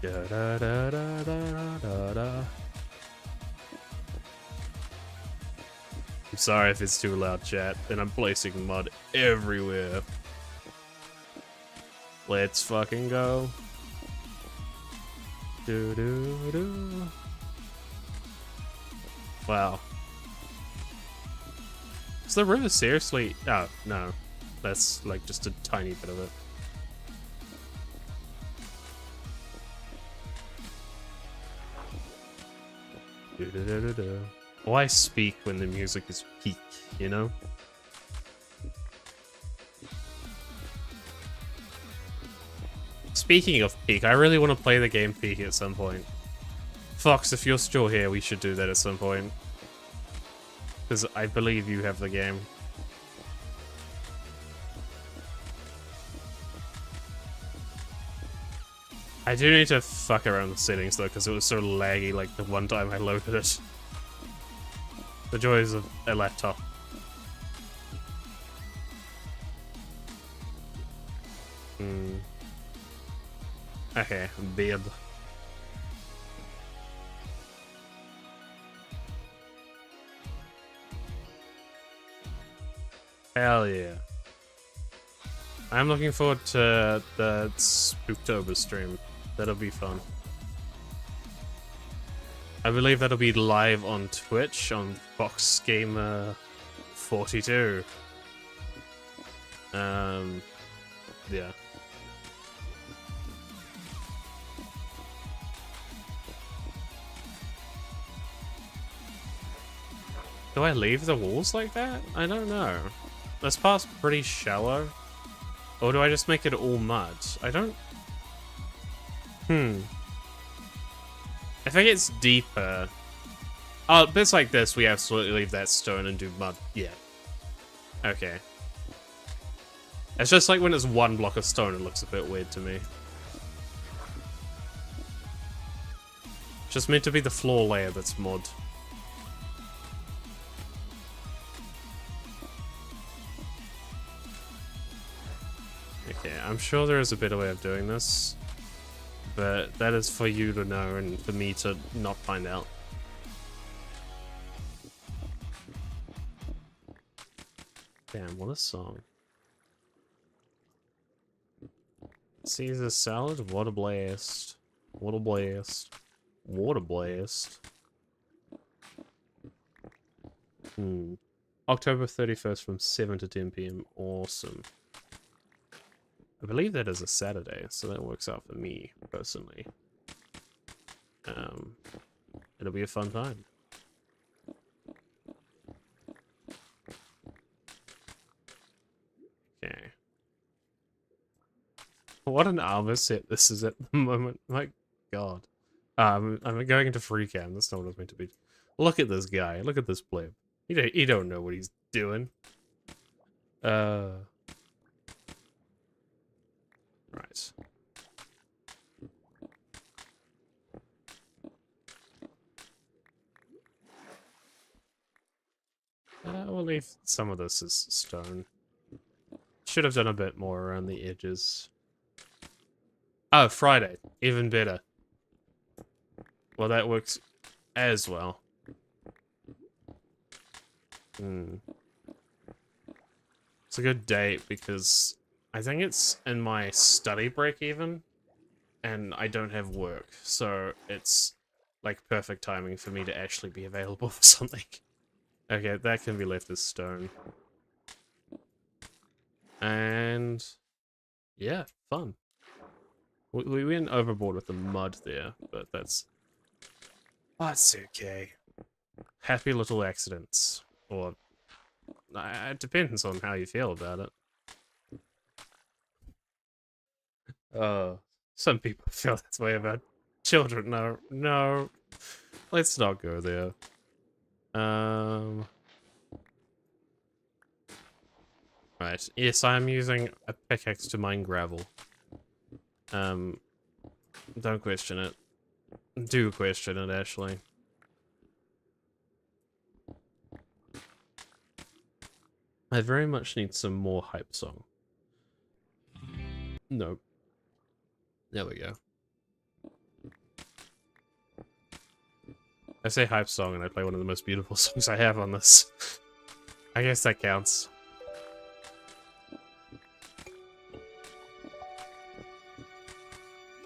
Da da da da da da da. I'm sorry if it's too loud, chat, and I'm placing mud everywhere. Let's fucking go. Do do do. Wow. Is the river seriously... Oh, no. That's, like, just a tiny bit of it. Do-do-do-do-do. Why speak when the music is peak, you know? Speaking of peak, I really want to play the game peak at some point. Fox, if you're still here, we should do that at some point. Because I believe you have the game. I do need to fuck around with settings though, because it was so laggy like the one time I loaded it. The joys of a laptop. Okay, beard. Hell yeah. I'm looking forward to the Spooktober stream. That'll be fun. I believe that'll be live on Twitch on Fox Gamer 42. Yeah. Do I leave the walls like that? I don't know. This part's pretty shallow. Or do I just make it all mud? I don't... If it gets deeper... Oh, bits like this, we absolutely leave that stone and do mud. Yeah. Okay. It's just like when it's one block of stone, it looks a bit weird to me. It's just meant to be the floor layer that's mod. Okay, I'm sure there is a better way of doing this, but that is for you to know and for me to not find out. Damn, what a song. Caesar salad, what a blast. What a blast. What a blast. October 31st from 7 to 10 PM. Awesome. I believe that is a Saturday, so that works out for me, personally. It'll be a fun time. Okay. What an armor set this is at the moment. My god. I'm going into free cam. That's not what it's meant to be. Look at this guy. Look at this pleb. He don't know what he's doing. Right. We'll leave some of this as stone. Should have done a bit more around the edges. Oh, Friday. Even better. Well, that works as well. It's a good date because I think it's in my study break even, and I don't have work, so it's like perfect timing for me to actually be available for something. Okay, that can be left as stone. And yeah, fun. We went overboard with the mud there, but that's okay. Happy little accidents, or it depends on how you feel about it. Some people feel this way about children. No, let's not go there. Right. Yes, I am using a pickaxe to mine gravel. Don't question it. Do question it, actually. I very much need some more hype song. Nope. There we go. I say hype song and I play one of the most beautiful songs I have on this. I guess that counts.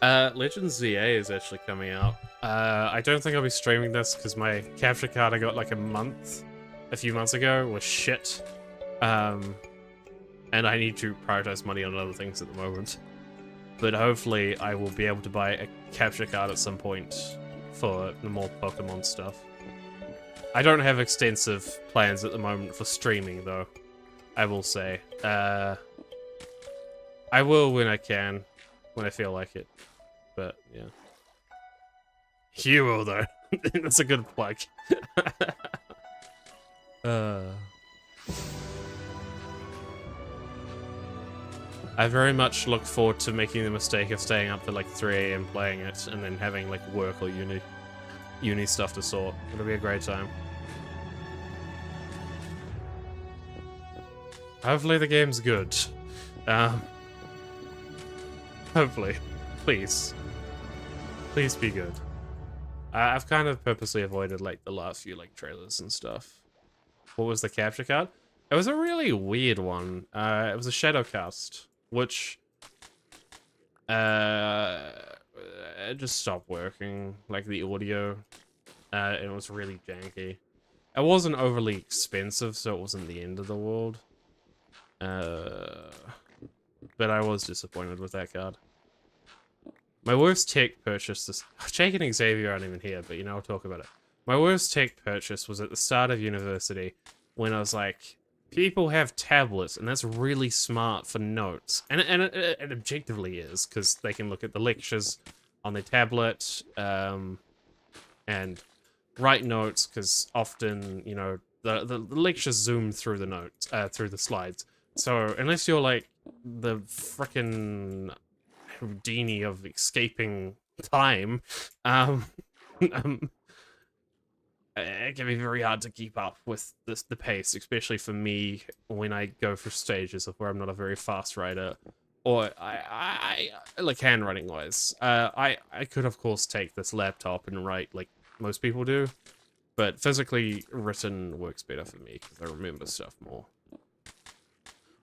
Legends ZA is actually coming out. I don't think I'll be streaming this because my capture card I got like a few months ago was shit. And I need to prioritize money on other things at the moment. But hopefully I will be able to buy a capture card at some point for the more Pokemon stuff. I don't have extensive plans at the moment for streaming though, I will say. I will when I can, when I feel like it. But yeah. You will though. That's a good plug. I very much look forward to making the mistake of staying up to like 3 AM playing it and then having like work or uni stuff to sort. It'll be a great time. Hopefully the game's good. Hopefully. Please. Please be good. I've kind of purposely avoided like the last few like trailers and stuff. What was the capture card? It was a really weird one. It was a shadow cast, which it just stopped working. Like the audio, it was really janky. It wasn't overly expensive, so it wasn't the end of the world. But I was disappointed with that card. My worst tech purchase this... Jake and Xavier aren't even here, but you know, I'll talk about it. My worst tech purchase was at the start of university when I was like, people have tablets, and that's really smart for notes. And it objectively is, because they can look at the lectures on their tablet, and write notes, because often, you know, the lectures zoom through the notes, through the slides. So, unless you're like the frickin' Houdini of escaping time, it can be very hard to keep up with the pace, especially for me when I go for stages of where I'm not a very fast writer, or I like handwriting wise. I could of course take this laptop and write like most people do, but physically written works better for me because I remember stuff more.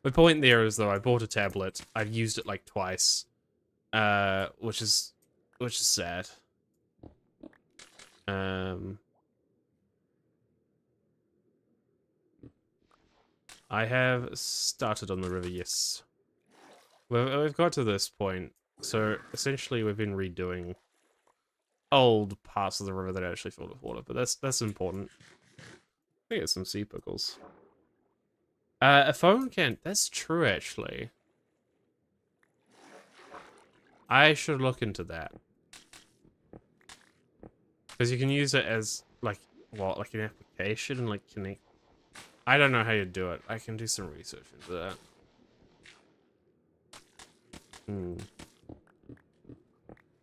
My point there is though, I bought a tablet. I've used it like twice, which is sad. I have started on the river, yes. We've got to this point, so essentially we've been redoing old parts of the river that are actually filled with water, but that's important. I get some sea pickles. A phone can, that's true actually. I should look into that. Because you can use it as, like, what, like an application and, like, connect... I don't know how you do it. I can do some research into that.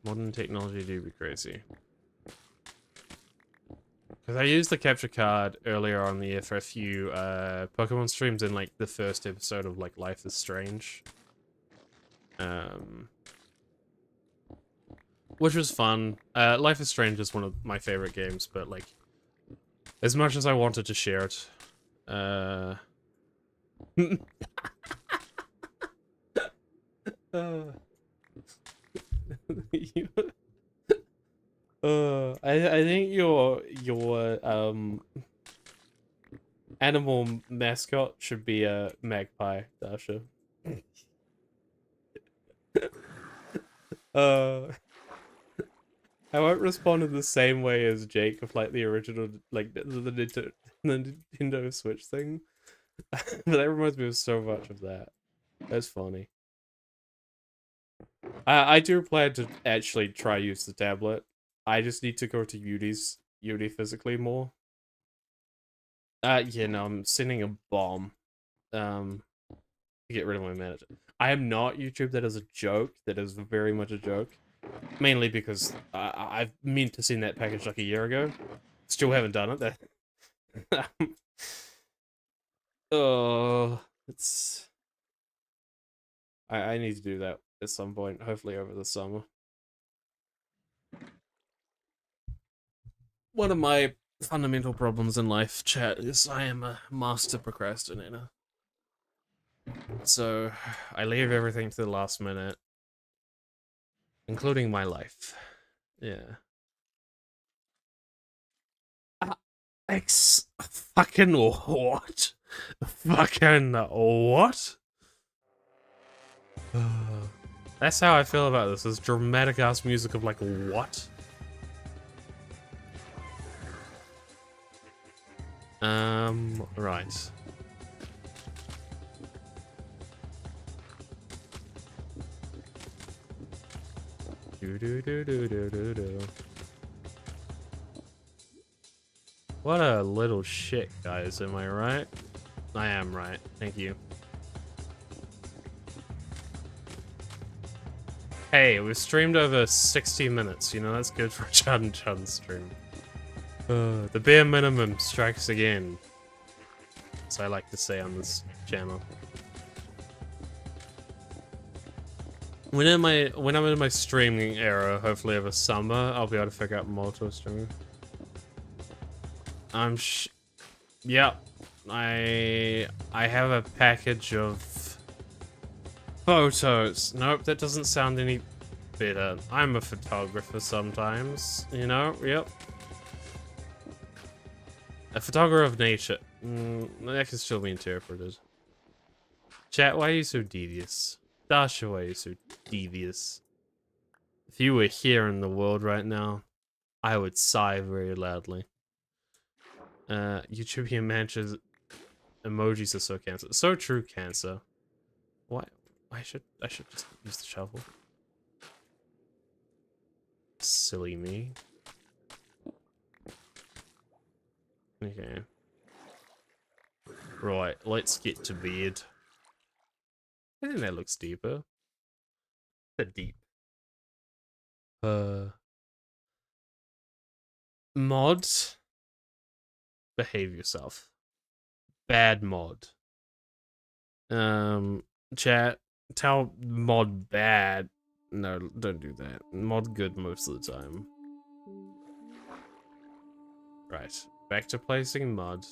Modern technology do be crazy. Because I used the capture card earlier on the year for a few Pokemon streams in, like, the first episode of, like, Life is Strange. Which was fun. Life is Strange is one of my favorite games, but, like, as much as I wanted to share it, I think your animal mascot should be a magpie, Dasha. I won't respond in the same way as Jake of like the original, like the Nintendo Switch thing. But that reminds me of so much of that. That's funny. I do plan to actually try use the tablet. I just need to go to Uni physically more. Yeah, no, I'm sending a bomb. To get rid of my manager. I am not YouTube. That is a joke. That is very much a joke. Mainly because I've meant to send that package like a year ago. Still haven't done it. That oh, it's... I need to do that at some point, hopefully over the summer. One of my fundamental problems in life, chat, is I am a master procrastinator. So, I leave everything to the last minute. Including my life. Yeah. Fucking what? Fucking what? That's how I feel about this dramatic ass music of like, what? Right. Do. What a little shit, guys, am I right? I am right, thank you. Hey, we've streamed over 60 minutes, you know, that's good for a Chun stream. The bare minimum strikes again, as I like to say on this channel. When I'm in my streaming era, hopefully over summer, I'll be able to figure out multiple streaming. Yeah, I have a package of photos. Nope, that doesn't sound any better. I'm a photographer sometimes, you know. Yep. A photographer of nature. That can still be interpreted. Chat, why are you so devious? Dasha, why are you so devious? If you were here in the world right now, I would sigh very loudly. YouTubian manches emojis are so cancer. So true, cancer. Why? I should just use the shovel. Silly me. Okay. Right, let's get to bed. I think that looks deeper. A deep. Mod. Behave yourself. Bad mod. Chat. Tell mod bad. No, don't do that. Mod good most of the time. Right. Back to placing mod.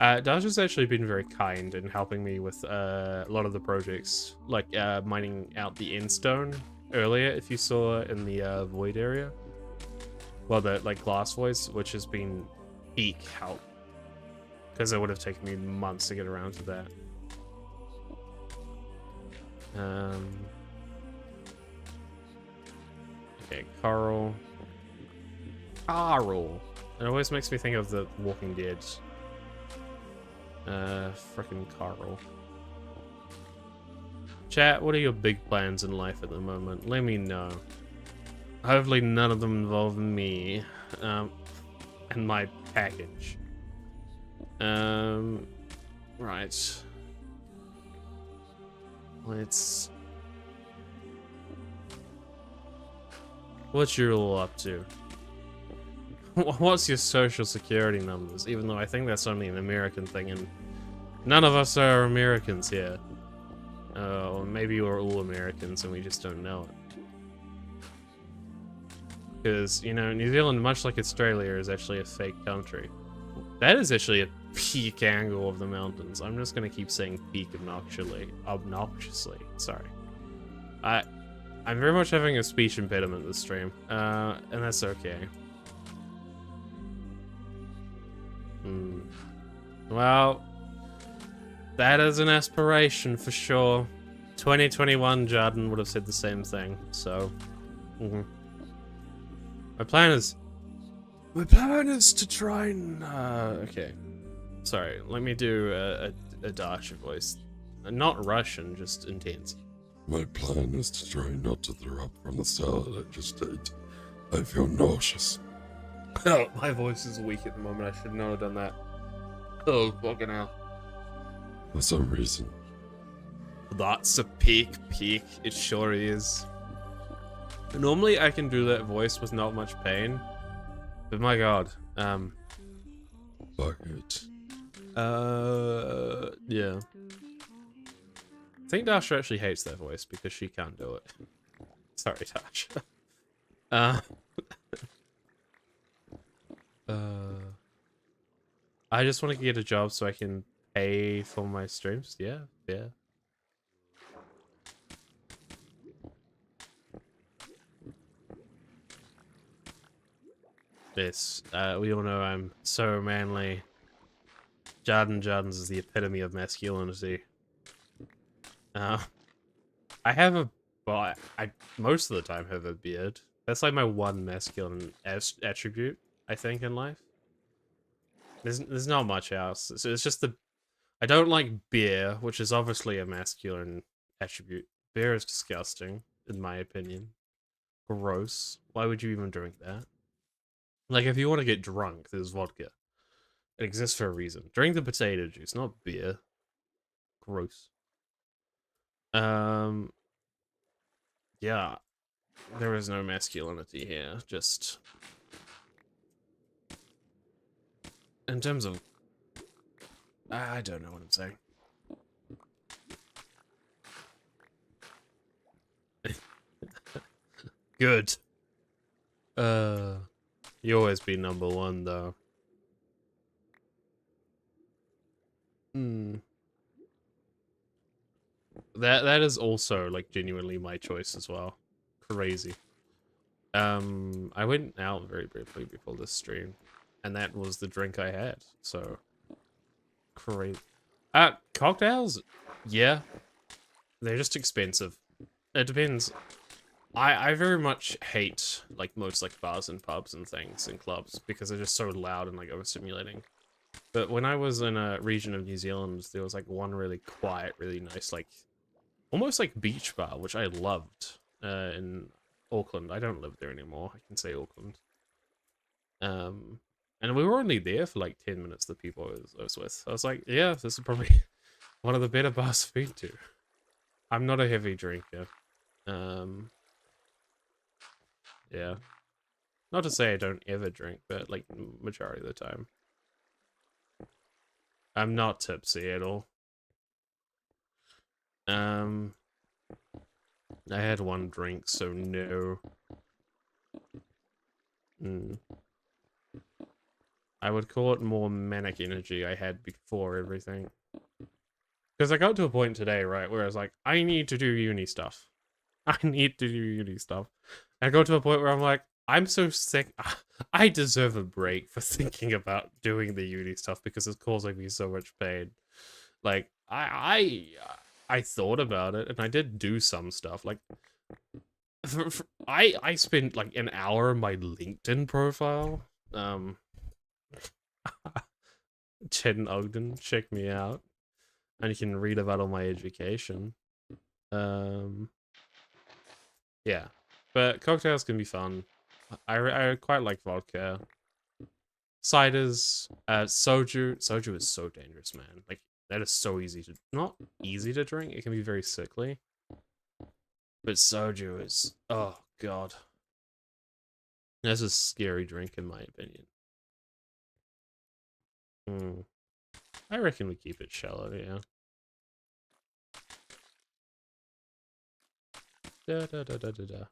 Daja's actually been very kind in helping me with a lot of the projects, like mining out the end stone earlier, if you saw in the void area. Well, the like glass voice, which has been peak help, because it would have taken me months to get around to that. Okay, Carl. It always makes me think of the Walking Dead. Frickin' Carl. Chat, what are your big plans in life at the moment? Let me know. Hopefully none of them involve me, and my package. Right. Let's... What you're all up to? What's your social security numbers? Even though I think that's only an American thing, and none of us are Americans here. Or maybe we're all Americans and we just don't know it. Because, you know, New Zealand, much like Australia, is actually a fake country. That is actually a peak angle of the mountains. I'm just gonna keep saying peak obnoxiously. Sorry. I'm very much having a speech impediment this stream, and that's okay. Well, that is an aspiration for sure. 2021 Jarden would have said the same thing, so... My plan is to try and... okay. Sorry, let me do a Darsha voice. Not Russian, just intense. My plan is to try not to throw up from the salad I just ate. I feel nauseous. Oh, my voice is weak at the moment. I should not have done that. Oh, fucking hell. For some reason. That's a peak. It sure is. Normally I can do that voice with not much pain. But my god. Fuck it. Yeah. I think Dasha actually hates that voice because she can't do it. Sorry, Dasha. I just want to get a job so I can pay for my streams. Yeah. Yes, we all know I'm so manly. Jardins is the epitome of masculinity. I have a... Well, I most of the time have a beard. That's like my one masculine attribute, I think, in life. There's not much else. So it's just the... I don't like beer, which is obviously a masculine attribute. Beer is disgusting, in my opinion. Gross. Why would you even drink that? Like, if you want to get drunk, there's vodka. It exists for a reason. Drink the potato juice, not beer. Gross. Yeah. There is no masculinity here, just... In terms of... I don't know what I'm saying. Good. You always be number one, though. That is also, like, genuinely my choice as well. Crazy. I went out very briefly before this stream, and that was the drink I had, so... Crazy. Cocktails? Yeah. They're just expensive. It depends. I very much hate, like, most, like, bars and pubs and things and clubs, because they're just so loud and, like, overstimulating. But when I was in a region of New Zealand, there was, like, one really quiet, really nice, like, almost like beach bar, which I loved, in Auckland. I don't live there anymore. I can say Auckland. And we were only there for like 10 minutes, the people I was with. I was like, yeah, this is probably one of the better bars to be to. I'm not a heavy drinker. Yeah. Not to say I don't ever drink, but like majority of the time. I'm not tipsy at all. I had one drink, so no. I would call it more manic energy I had before everything. Because I got to a point today, right, where I was like, I need to do uni stuff. I need to do uni stuff. And I got to a point where I'm like, I'm so sick. I deserve a break for thinking about doing the uni stuff because it's causing me so much pain. Like, I thought about it and I did do some stuff. Like, I spent like an hour on my LinkedIn profile. Chen Ogden, check me out. And you can read about all my education. Um, yeah, but cocktails can be fun. I quite like vodka. Ciders, soju. Soju is so dangerous, man. Like that is so easy to not easy to drink. It can be very sickly, but soju is oh god, that's a scary drink in my opinion. Mm. I reckon we keep it shallow, yeah. Da da da da da da.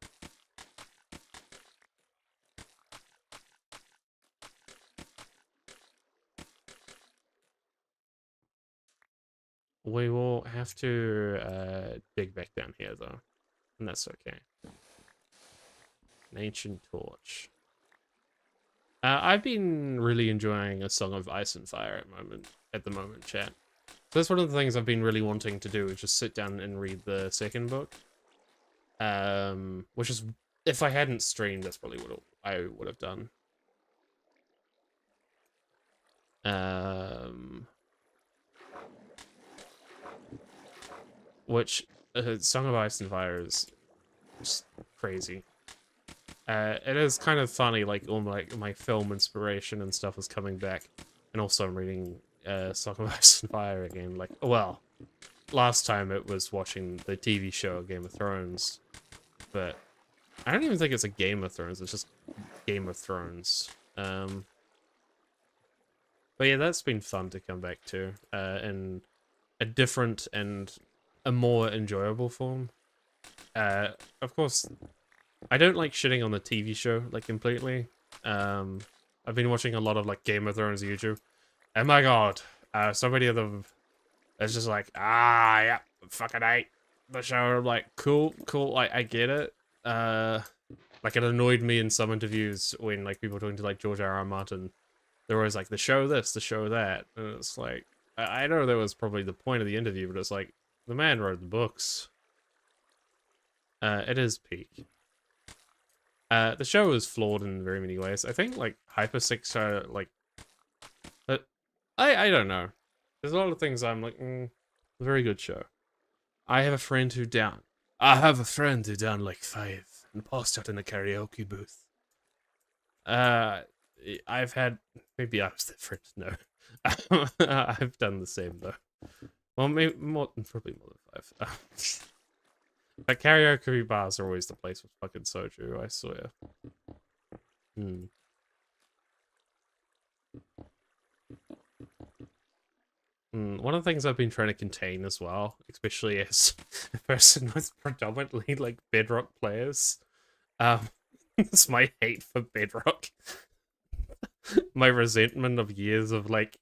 We will have to dig back down here though, and that's okay. An ancient torch. I've been really enjoying A Song of Ice and Fire at the moment, chat. So that's one of the things I've been really wanting to do is just sit down and read the second book. Which is, if I hadn't streamed, that's probably what I would have done. Which Song of Ice and Fire is just crazy. It is kind of funny, like all my film inspiration and stuff is coming back, and also I'm reading Song of Ice and Fire again. Like, well, last time it was watching the TV show Game of Thrones, but I don't even think it's a Game of Thrones. It's just Game of Thrones. But yeah, that's been fun to come back to in a different and a more enjoyable form. Of course, I don't like shitting on the TV show like completely. I've been watching a lot of like Game of Thrones YouTube, and my god, so many of them, it's just like, yeah, fucking hate the show. I'm like, cool, I get it. Like it annoyed me in some interviews when like people were talking to like George R. R. Martin. They're always like, the show this, the show that, and it's like, I know that was probably the point of the interview, but it's like, the man wrote the books. It is peak. The show is flawed in very many ways. I think like Hypersix like, but I don't know. There's a lot of things I'm like, very good show. I have a friend who down. I have a friend who down like 5 and passed out in a karaoke booth. I've had, maybe I was the friend. No, I've done the same though. Well, maybe probably more than 5. But karaoke bars are always the place with fucking soju, I swear. One of the things I've been trying to contain as well, especially as a person with predominantly like Bedrock players, it's my hate for Bedrock. My resentment of years of like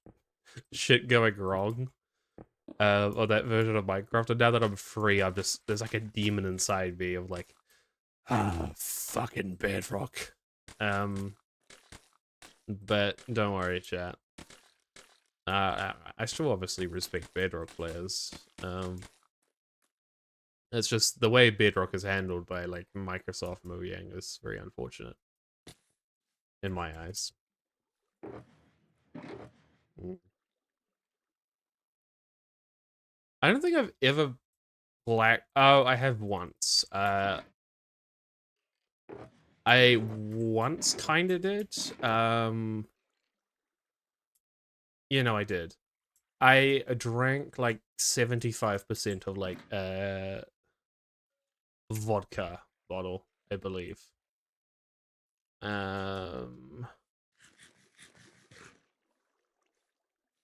shit going wrong. Or that version of Minecraft, and now that I'm free, I'm just, there's like a demon inside me of like, fucking Bedrock. But don't worry, chat. I still obviously respect Bedrock players. It's just the way Bedrock is handled by like Microsoft Mojang is very unfortunate in my eyes. I don't think I've ever oh, I have once. I once kind of did. You know, I did. I drank like 75% of like vodka bottle, I believe.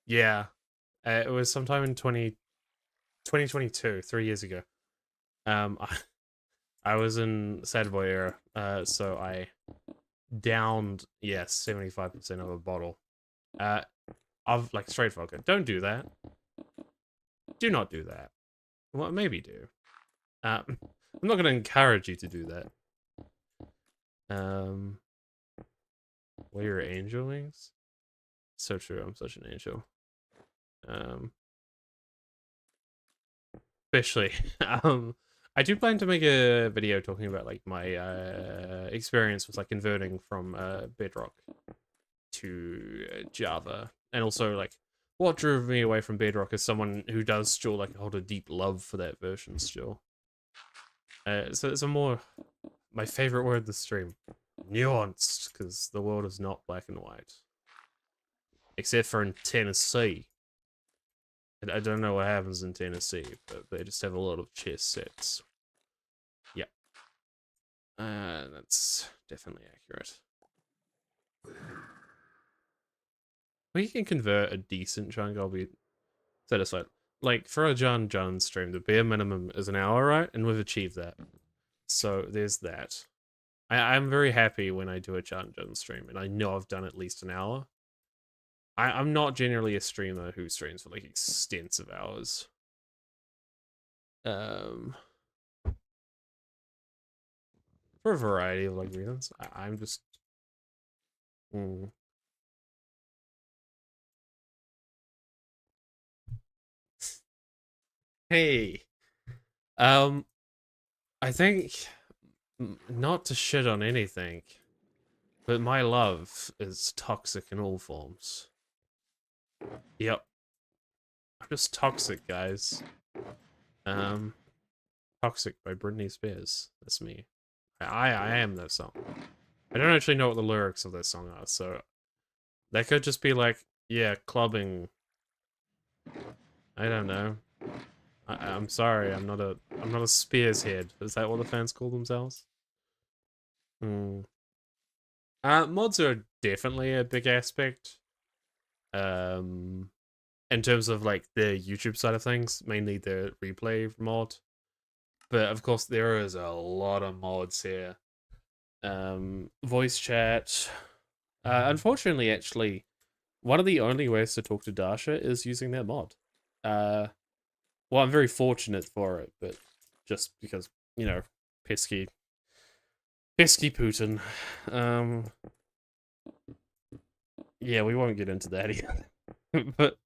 Yeah. It was sometime in 2022, 3 years ago. I was in sad boy era, so I downed, yes, 75% of a bottle. Of like straight vodka. Don't do that. Do not do that. Well, maybe do. I'm not going to encourage you to do that. Were your angel wings? So true. I'm such an angel. Especially, I do plan to make a video talking about like my experience with like converting from Bedrock to Java, and also like what drove me away from Bedrock as someone who does still like hold a deep love for that version still. So it's a more my favorite word in the stream, nuanced, because the world is not black and white, except for in Tennessee. And I don't know what happens in Tennessee, but they just have a lot of chess sets. Yeah, that's definitely accurate. We can convert a decent chunk. I'll be satisfied. Like for a John stream, the bare minimum is an hour, right? And we've achieved that. So there's that. I'm very happy when I do a John stream, and I know I've done at least an hour. I'm not generally a streamer who streams for like extensive hours. Um, for a variety of like reasons. I'm just. Mm. Hey, um, I think not to shit on anything, but my love is toxic in all forms. Yep, I'm just toxic, guys. Um, Toxic by Britney Spears. That's me. I am that song. I don't actually know what the lyrics of that song are, so that could just be like, yeah, clubbing. I don't know. I'm sorry, I'm not a Spears head. Is that what the fans call themselves? Hmm. Mods are definitely a big aspect. Um, in terms of like the YouTube side of things, mainly the replay mod. But of course, there is a lot of mods here. Voice chat. Unfortunately, actually, one of the only ways to talk to Dasha is using that mod. Uh, well, I'm very fortunate for it, but just because, you know, pesky, pesky Putin. Um, yeah, we won't get into that either. But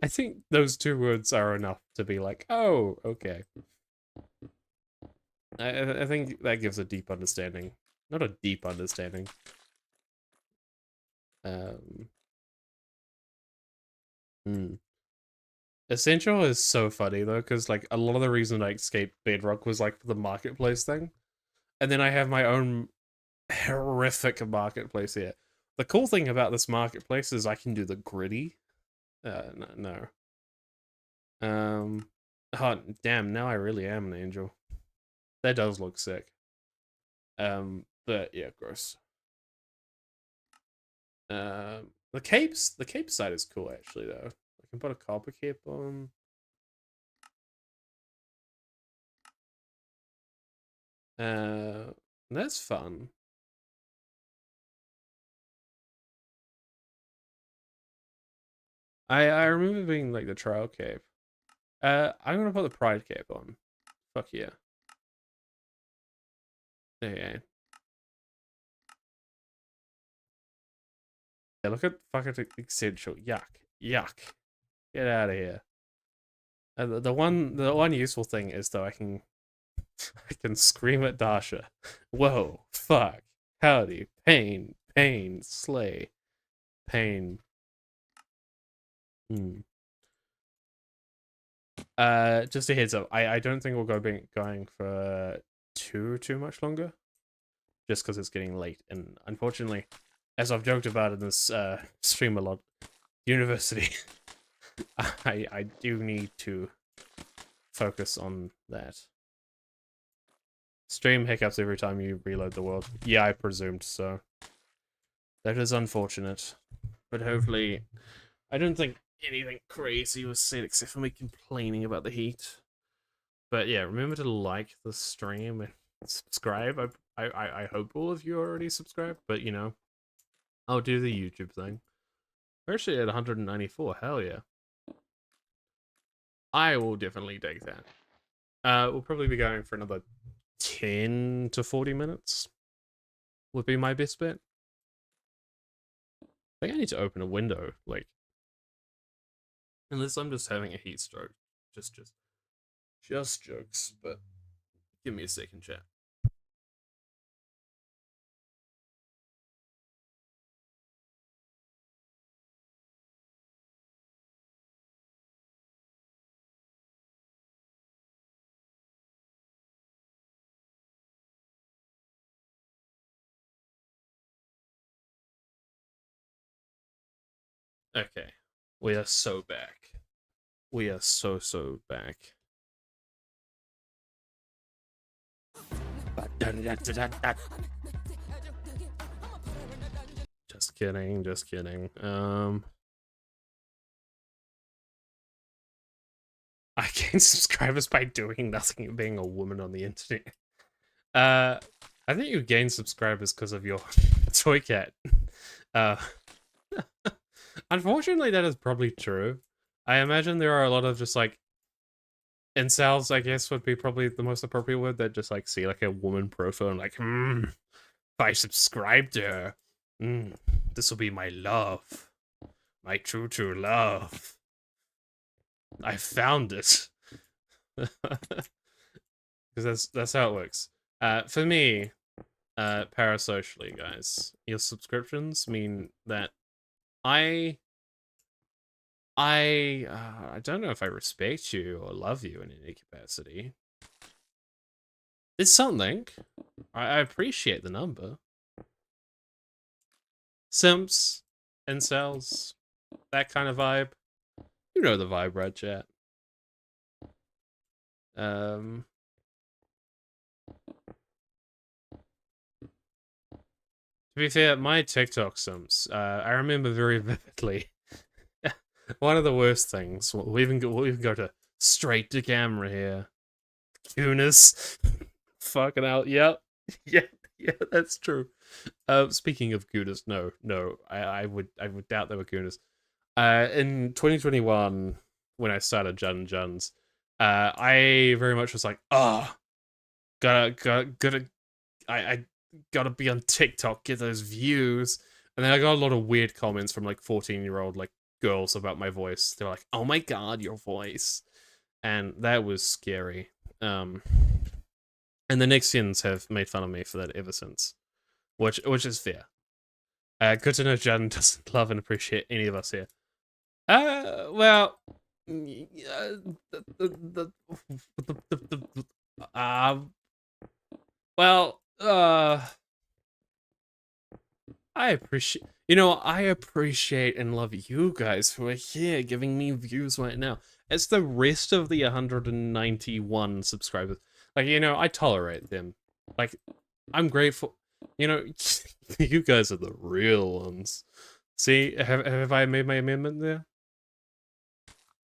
I think those two words are enough to be like, oh, okay. I think that gives a deep understanding. Not a deep understanding. Um, hmm. Essential is so funny though, because like a lot of the reason I escaped Bedrock was like the marketplace thing, and then I have my own horrific marketplace here. The cool thing about this marketplace is I can do the gritty. No. Oh damn! Now I really am an angel. That does look sick. But yeah, gross. The cape side is cool actually though. I can put a copper cape on. That's fun. I remember being like the trial cape. I'm gonna put the pride cape on. Fuck yeah. Yeah. Yeah, look at fucking essential. Yuck. Yuck. Get out of here. The one useful thing is though I can I can scream at Dasha. Whoa, fuck. Howdy. Pain. Pain. Slay. Pain. Hmm. Just a heads up. I don't think we'll going for too much longer. Just because it's getting late. And unfortunately, as I've joked about in this stream a lot, university, I do need to focus on that. Stream hiccups every time you reload the world. Yeah, I presumed so. That is unfortunate. But hopefully, I don't think anything crazy was said except for me complaining about the heat. But yeah, remember to like the stream and subscribe. I hope all of you already subscribed, but you know, I'll do the YouTube thing. We're actually at 194. Hell yeah. I will definitely take that. We'll probably be going for another 10 to 40 minutes. Would be my best bet. I think I need to open a window, like, unless I'm just having a heat stroke. Just jokes, but give me a second, chat. Okay. We are so back. We are so back. Just kidding, just kidding. I gained subscribers by doing nothing and being a woman on the internet. I think you gain subscribers because of your toy cat. Uh, unfortunately, that is probably true. I imagine there are a lot of just like incels, I guess would be probably the most appropriate word, that just like see like a woman profile and like, if I subscribe to her, this will be my love. My true love. I found it. Because that's how it works. For me, parasocially, guys, your subscriptions mean that I I don't know if I respect you or love you in any capacity. It's something. I appreciate the number. Simps, incels, that kind of vibe. You know the vibe, right, chat? To be fair, my TikTok simps, I remember very vividly. One of the worst things. We'll even go to straight to camera here. Gooners. Fucking out. Yep. Yeah, that's true. Speaking of gooners, no, I would doubt they were gooners. In 2021, when I started Jun Juns, I very much was like, gotta, I gotta be on TikTok, get those views. And then I got a lot of weird comments from like 14-year-old like girls about my voice. They're like, "Oh my god, your voice," and that was scary. And the Nixians have made fun of me for that ever since, which is fair. Good to know Jan doesn't love and appreciate any of us here. Well, well, I appreciate and love you guys who are here giving me views right now. It's the rest of the 191 subscribers. Like, I tolerate them. Like, I'm grateful. You guys are the real ones. See, have I made my amendment there?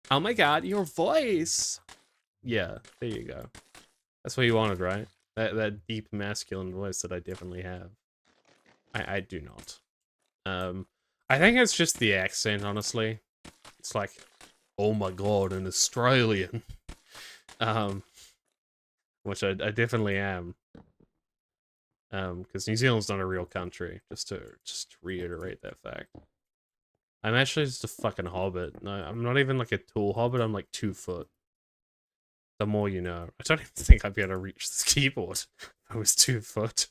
Oh my god, your voice! Yeah, there you go. That's what you wanted, right? That deep masculine voice that I definitely have. I do not. I think it's just the accent, honestly. It's like, oh my god, an Australian. Which I definitely am. Because New Zealand's not a real country, just to reiterate that fact. I'm actually just a fucking hobbit. No, I'm not even like a tall hobbit, I'm like 2 foot. The more you know. I don't even think I'd be able to reach this keyboard if I was 2 foot.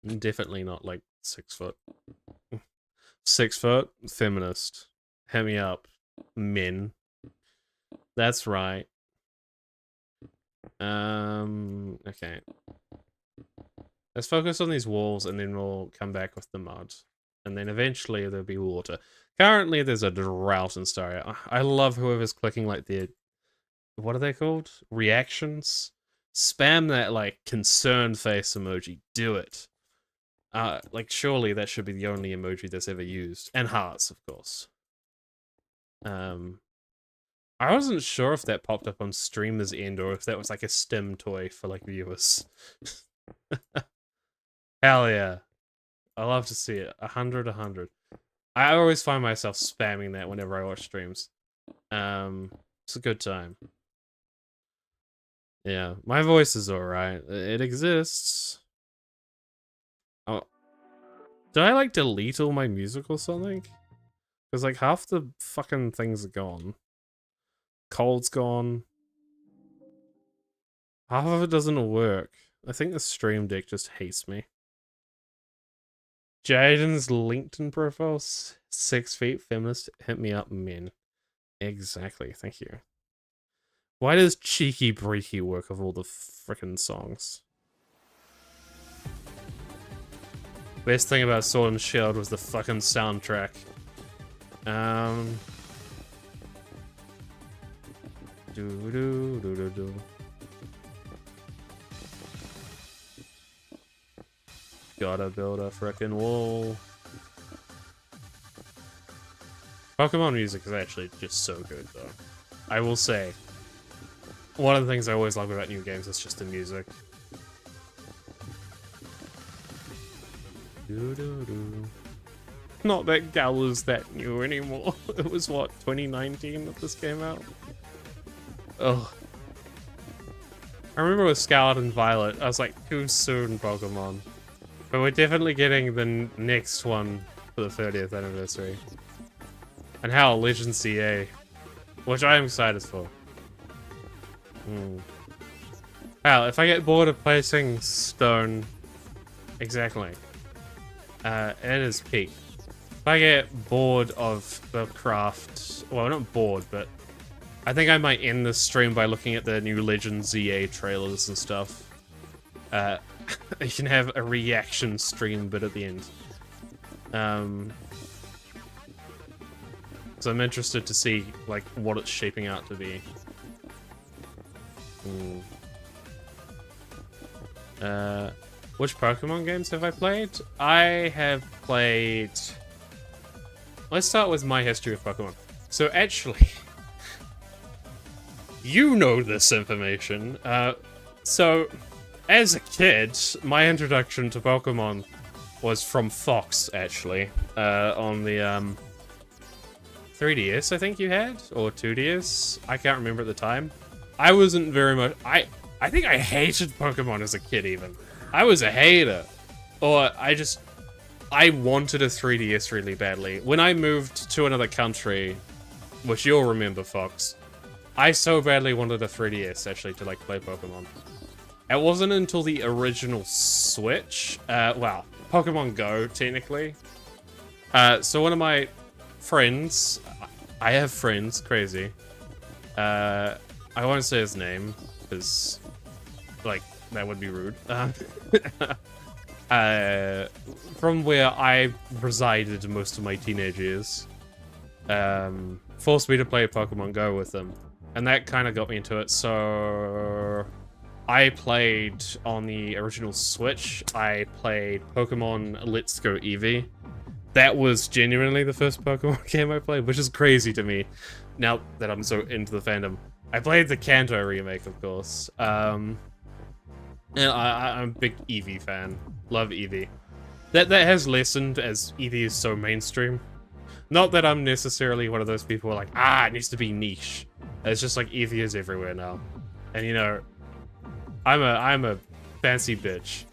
Definitely not like 6 foot. 6 foot, feminist. Hit me up, men. That's right. Okay. Let's focus on these walls and then we'll come back with the mud. And then eventually there'll be water. Currently there's a drought in Staria. I love whoever's clicking like their... What are they called? Reactions? Spam that like concerned face emoji. Do it. Like surely that should be the only emoji that's ever used. And hearts, of course. I wasn't sure if that popped up on streamer's end or if that was like a stim toy for like viewers. Hell yeah. I love to see it. 100, 100. I always find myself spamming that whenever I watch streams. It's a good time. Yeah, my voice is alright. It exists. Oh, did I like delete all my music or something? Because like half the fucking things are gone. Cold's gone. Half of it doesn't work. I think the stream deck just hates me. Jaden's LinkedIn profile, 6 feet, feminist, hit me up, men. Exactly, thank you. Why does Cheeky Breaky work of all the frickin' songs? Best thing about Sword and Shield was the fucking soundtrack. Do do do do do. Gotta build a frickin' wall. Pokemon music is actually just so good, though. I will say, one of the things I always love about new games is just the music. Doo-doo-doo. Not that Gal's that new anymore. It was, what, 2019 that this came out? Ugh. I remember with Scarlet and Violet, I was like, too soon, Pokemon. But we're definitely getting the next one for the 30th anniversary. And how Legend CA, which I am excited for. Hell, if I get bored of placing stone, exactly. It is peak. If I get bored of the craft, well, not bored, but I think I might end this stream by looking at the new Legend ZA trailers and stuff. You can have a reaction stream bit at the end. So I'm interested to see, like, what it's shaping out to be. Which Pokemon games have I played? I have played... Let's start with my history of Pokemon. So actually... you know this information. So, as a kid, my introduction to Pokemon was from Fox, actually. On the, 3DS, I think you had? Or 2DS? I can't remember at the time. I wasn't very much... I think I hated Pokemon as a kid, even. I was a hater. Or I wanted a 3DS really badly. When I moved to another country, which you'll remember, Fox, I so badly wanted a 3DS, actually, to, like, play Pokemon. It wasn't until the original Switch, well, Pokemon Go, technically. So one of my friends, I have friends, crazy. I won't say his name, because, like, that would be rude. From where I resided most of my teenage years, forced me to play Pokemon Go with them. And that kind of got me into it, so... I played on the original Switch, I played Pokemon Let's Go Eevee. That was genuinely the first Pokemon game I played, which is crazy to me, now that I'm so into the fandom. I played the Kanto remake, of course. And I'm a big Eevee fan. Love Eevee. That has lessened as Eevee is so mainstream. Not that I'm necessarily one of those people who are like, it needs to be niche. It's just like Eevee is everywhere now. And you know, I'm a fancy bitch.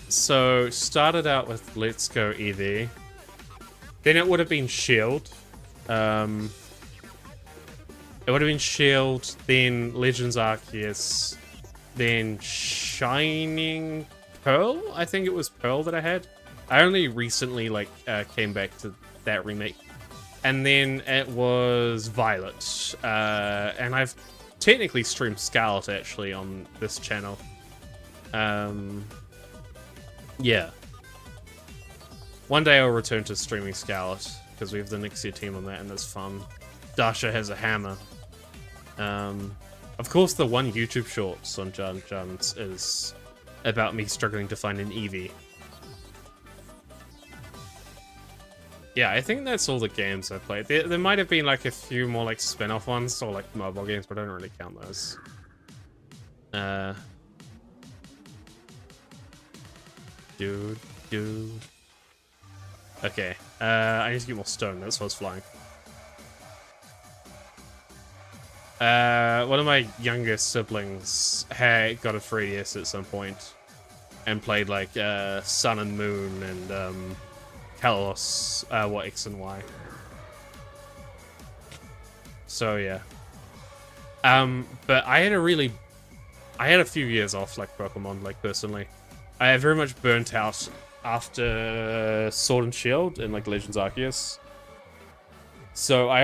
So started out with Let's Go Eevee. Then it would have been Shield. It would have been Shield, then Legends Arceus, then Shining Pearl? I think it was Pearl that I had. I only recently, like, came back to that remake. And then it was Violet. And I've technically streamed Scarlet, actually, on this channel. Yeah. One day I'll return to streaming Scarlet, because we have the Nixia team on that, and it's fun. Dasha has a hammer. Of course, the one YouTube shorts on Juns is about me struggling to find an Eevee. Yeah, I think that's all the games I played. There might have been like a few more like spin-off ones or like mobile games, but I don't really count those. Dude. Okay, I need to get more stone. That's what's flying. One of my youngest siblings got a 3DS at some point and played like Sun and Moon and Kalos, X and Y. So yeah. But I had a few years off like Pokemon, like personally. I very much burnt out after Sword and Shield and like Legends Arceus. So I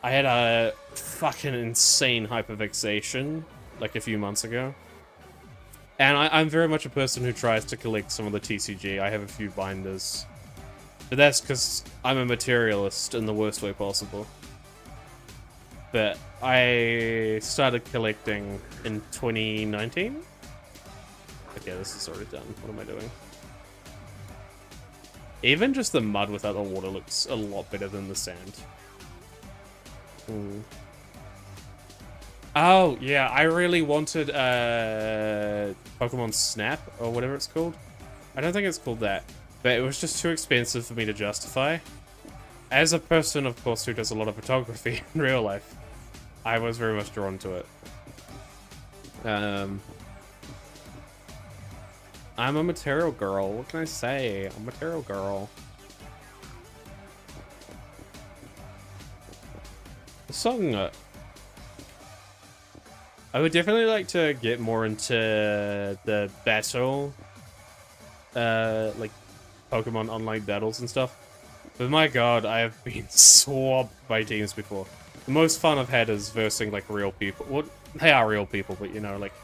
had a fucking insane hyperfixation like a few months ago. And I'm very much a person who tries to collect some of the TCG. I have a few binders. But that's because I'm a materialist in the worst way possible. But I started collecting in 2019. Okay, this is already done. What am I doing? Even just the mud without the water looks a lot better than the sand. Oh, yeah, I really wanted Pokemon Snap, or whatever it's called. I don't think it's called that. But it was just too expensive for me to justify. As a person, of course, who does a lot of photography in real life, I was very much drawn to it. I'm a material girl. What can I say? I'm a material girl. The song... I would definitely like to get more into the battle, like Pokemon online battles and stuff. But my god, I have been swamped by teams before. The most fun I've had is versing like real people. Well, they are real people, but you know, like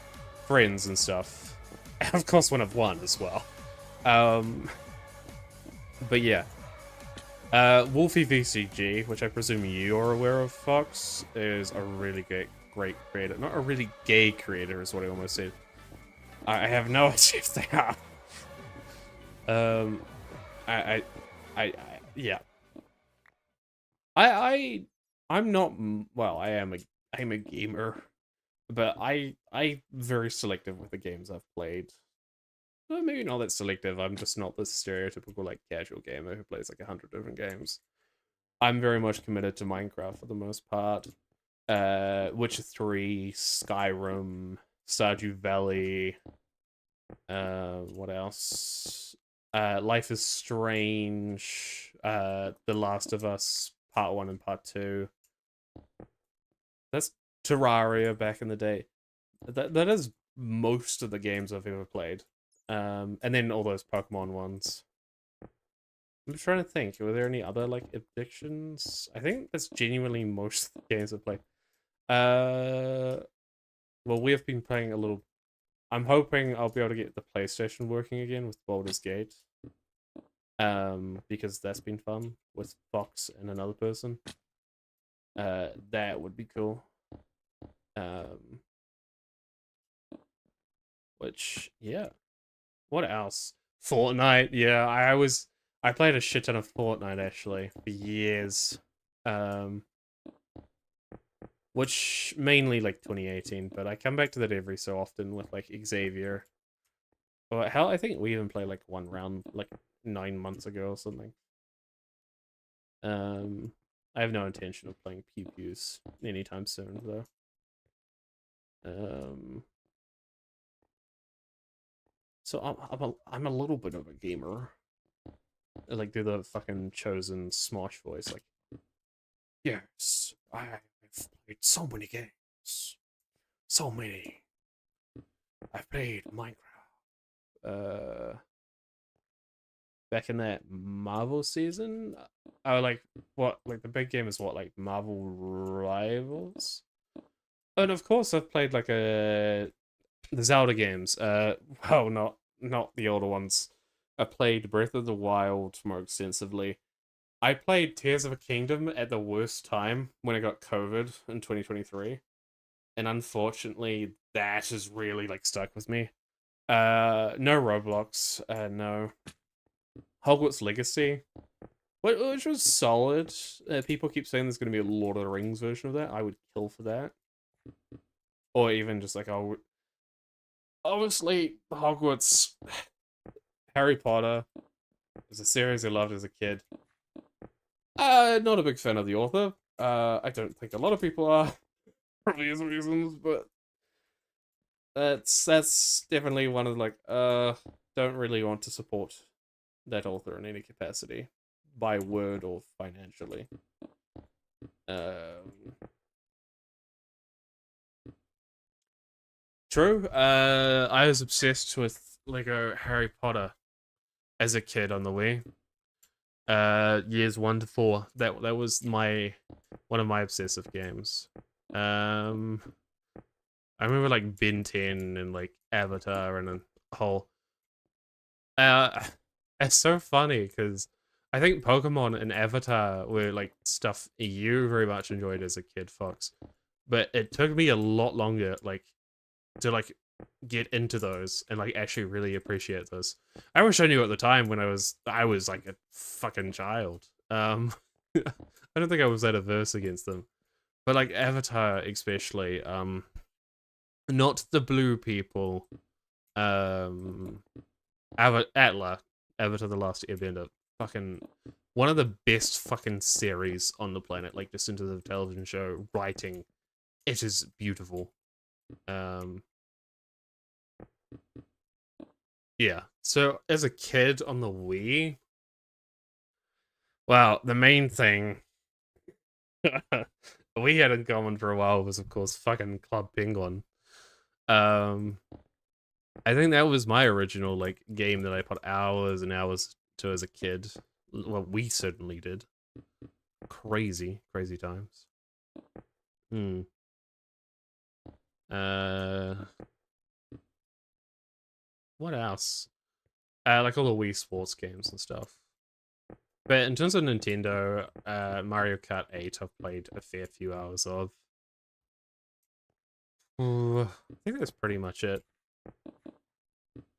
friends and stuff. And of course, when I've won as well. But yeah. Wolfie VCG, which I presume you are aware of, Fox, is a really great creator. Not a really gay creator, is what I almost said. I have no idea if they are. Yeah. I'm not, well, I'm a gamer, but I'm very selective with the games I've played. Well, maybe not that selective. I'm just not the stereotypical like casual gamer who plays like 100 different games. I'm very much committed to Minecraft for the most part. Witcher 3, Skyrim, Stardew Valley. What else? Life is Strange. The Last of Us Part 1 and Part 2. That's Terraria back in the day. That is most of the games I've ever played. And then all those Pokemon ones. I'm trying to think. Were there any other like addictions? I think that's genuinely most of the games I've played. Well, we have been playing a little. I'm hoping I'll be able to get the PlayStation working again with Baldur's Gate. Because that's been fun with Fox and another person. That would be cool. Which, yeah. What else? Fortnite, yeah. I played a shit ton of Fortnite actually for years. Which mainly like 2018, but I come back to that every so often with like Xavier. Or hell, I think we even played like one round like 9 months ago or something. I have no intention of playing Pew Pews anytime soon though. So I'm a little bit of a gamer. I like do the fucking chosen Smosh voice, like, yes, I've played so many games, so many. I've played Minecraft. Back in that Marvel season, like what? Like the big game is what? Like Marvel Rivals. And of course, I've played like the Zelda games. Well, not the older ones. I played Breath of the Wild more extensively. I played Tears of a Kingdom at the worst time when I got COVID in 2023. And unfortunately, that has really like stuck with me. No Roblox, no. Hogwarts Legacy, which was solid. People keep saying there's going to be a Lord of the Rings version of that. I would kill for that. Or even just like, obviously, Hogwarts, Harry Potter is a series I loved as a kid. Not a big fan of the author. I don't think a lot of people are, for obvious reasons, but that's definitely one of like, don't really want to support that author in any capacity, by word or financially. True. I was obsessed with Lego Harry Potter as a kid on the Wii. Years 1 to 4. That was one of my obsessive games. I remember like Ben 10 and like Avatar and a whole. Uh, it's so funny because I think Pokemon and Avatar were like stuff you very much enjoyed as a kid, Fox. But it took me a lot longer, like, to like get into those and like actually really appreciate those. I wish I knew at the time when I was like a fucking child. I don't think I was that averse against them. But like Avatar especially, not the blue people, um Atla, Avatar the Last Airbender, fucking one of the best fucking series on the planet, like just into the television show, writing. It is beautiful. Um yeah. So as a kid on the Wii, well, the main thing we had in common for a while was of course fucking Club Penguin. Um I think that was my original like game that I put hours and hours to as a kid. Well, we certainly did. Crazy, crazy times. Hmm. Uh, what else? Like all the Wii Sports games and stuff. But in terms of Nintendo, Mario Kart 8, I've played a fair few hours of. Ooh, I think that's pretty much it.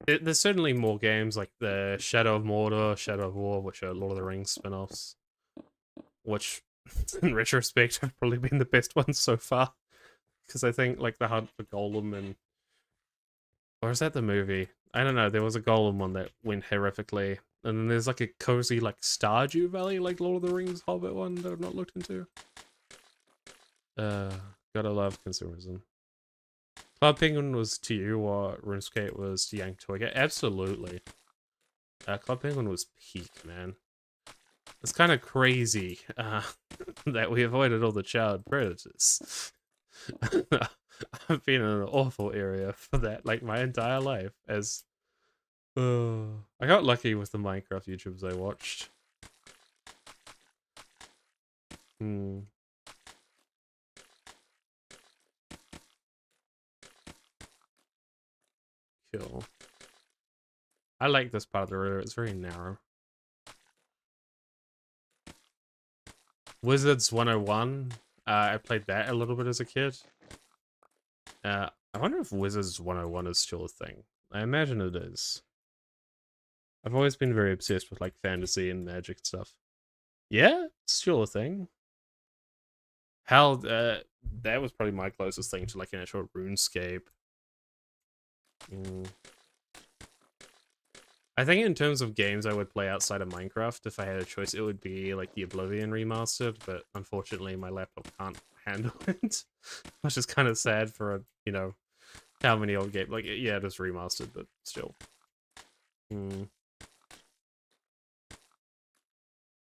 There's certainly more games like the Shadow of Mordor, Shadow of War, which are Lord of the Rings spin-offs, which in retrospect have probably been the best ones so far. Because I think like the Hunt for Golem and or is that the movie? I don't know. There was a Golem one that went horrifically, and then there's like a cozy like Stardew Valley, like Lord of the Rings Hobbit one that I've not looked into. Uh, gotta love consumerism. Club Penguin was to you what RuneScape was to Young Toyga. Absolutely. Club Penguin was peak, man. It's kind of crazy that we avoided all the child predators. I've been in an awful area for that, like my entire life. As I got lucky with the Minecraft YouTubers I watched. Hmm. Cool. I like this part of the river. It's very narrow. Wizards 101. I played that a little bit as a kid. I wonder if Wizards 101 is still a thing. I imagine it is. I've always been very obsessed with like fantasy and magic stuff. Yeah, it's still a thing. Hell, that was probably my closest thing to like an actual RuneScape. Mm. I think in terms of games I would play outside of Minecraft, if I had a choice, it would be like the Oblivion remastered, but unfortunately my laptop can't handle it, which is kind of sad for a, you know, how many old games. Like, yeah, it is remastered, but still. Hmm.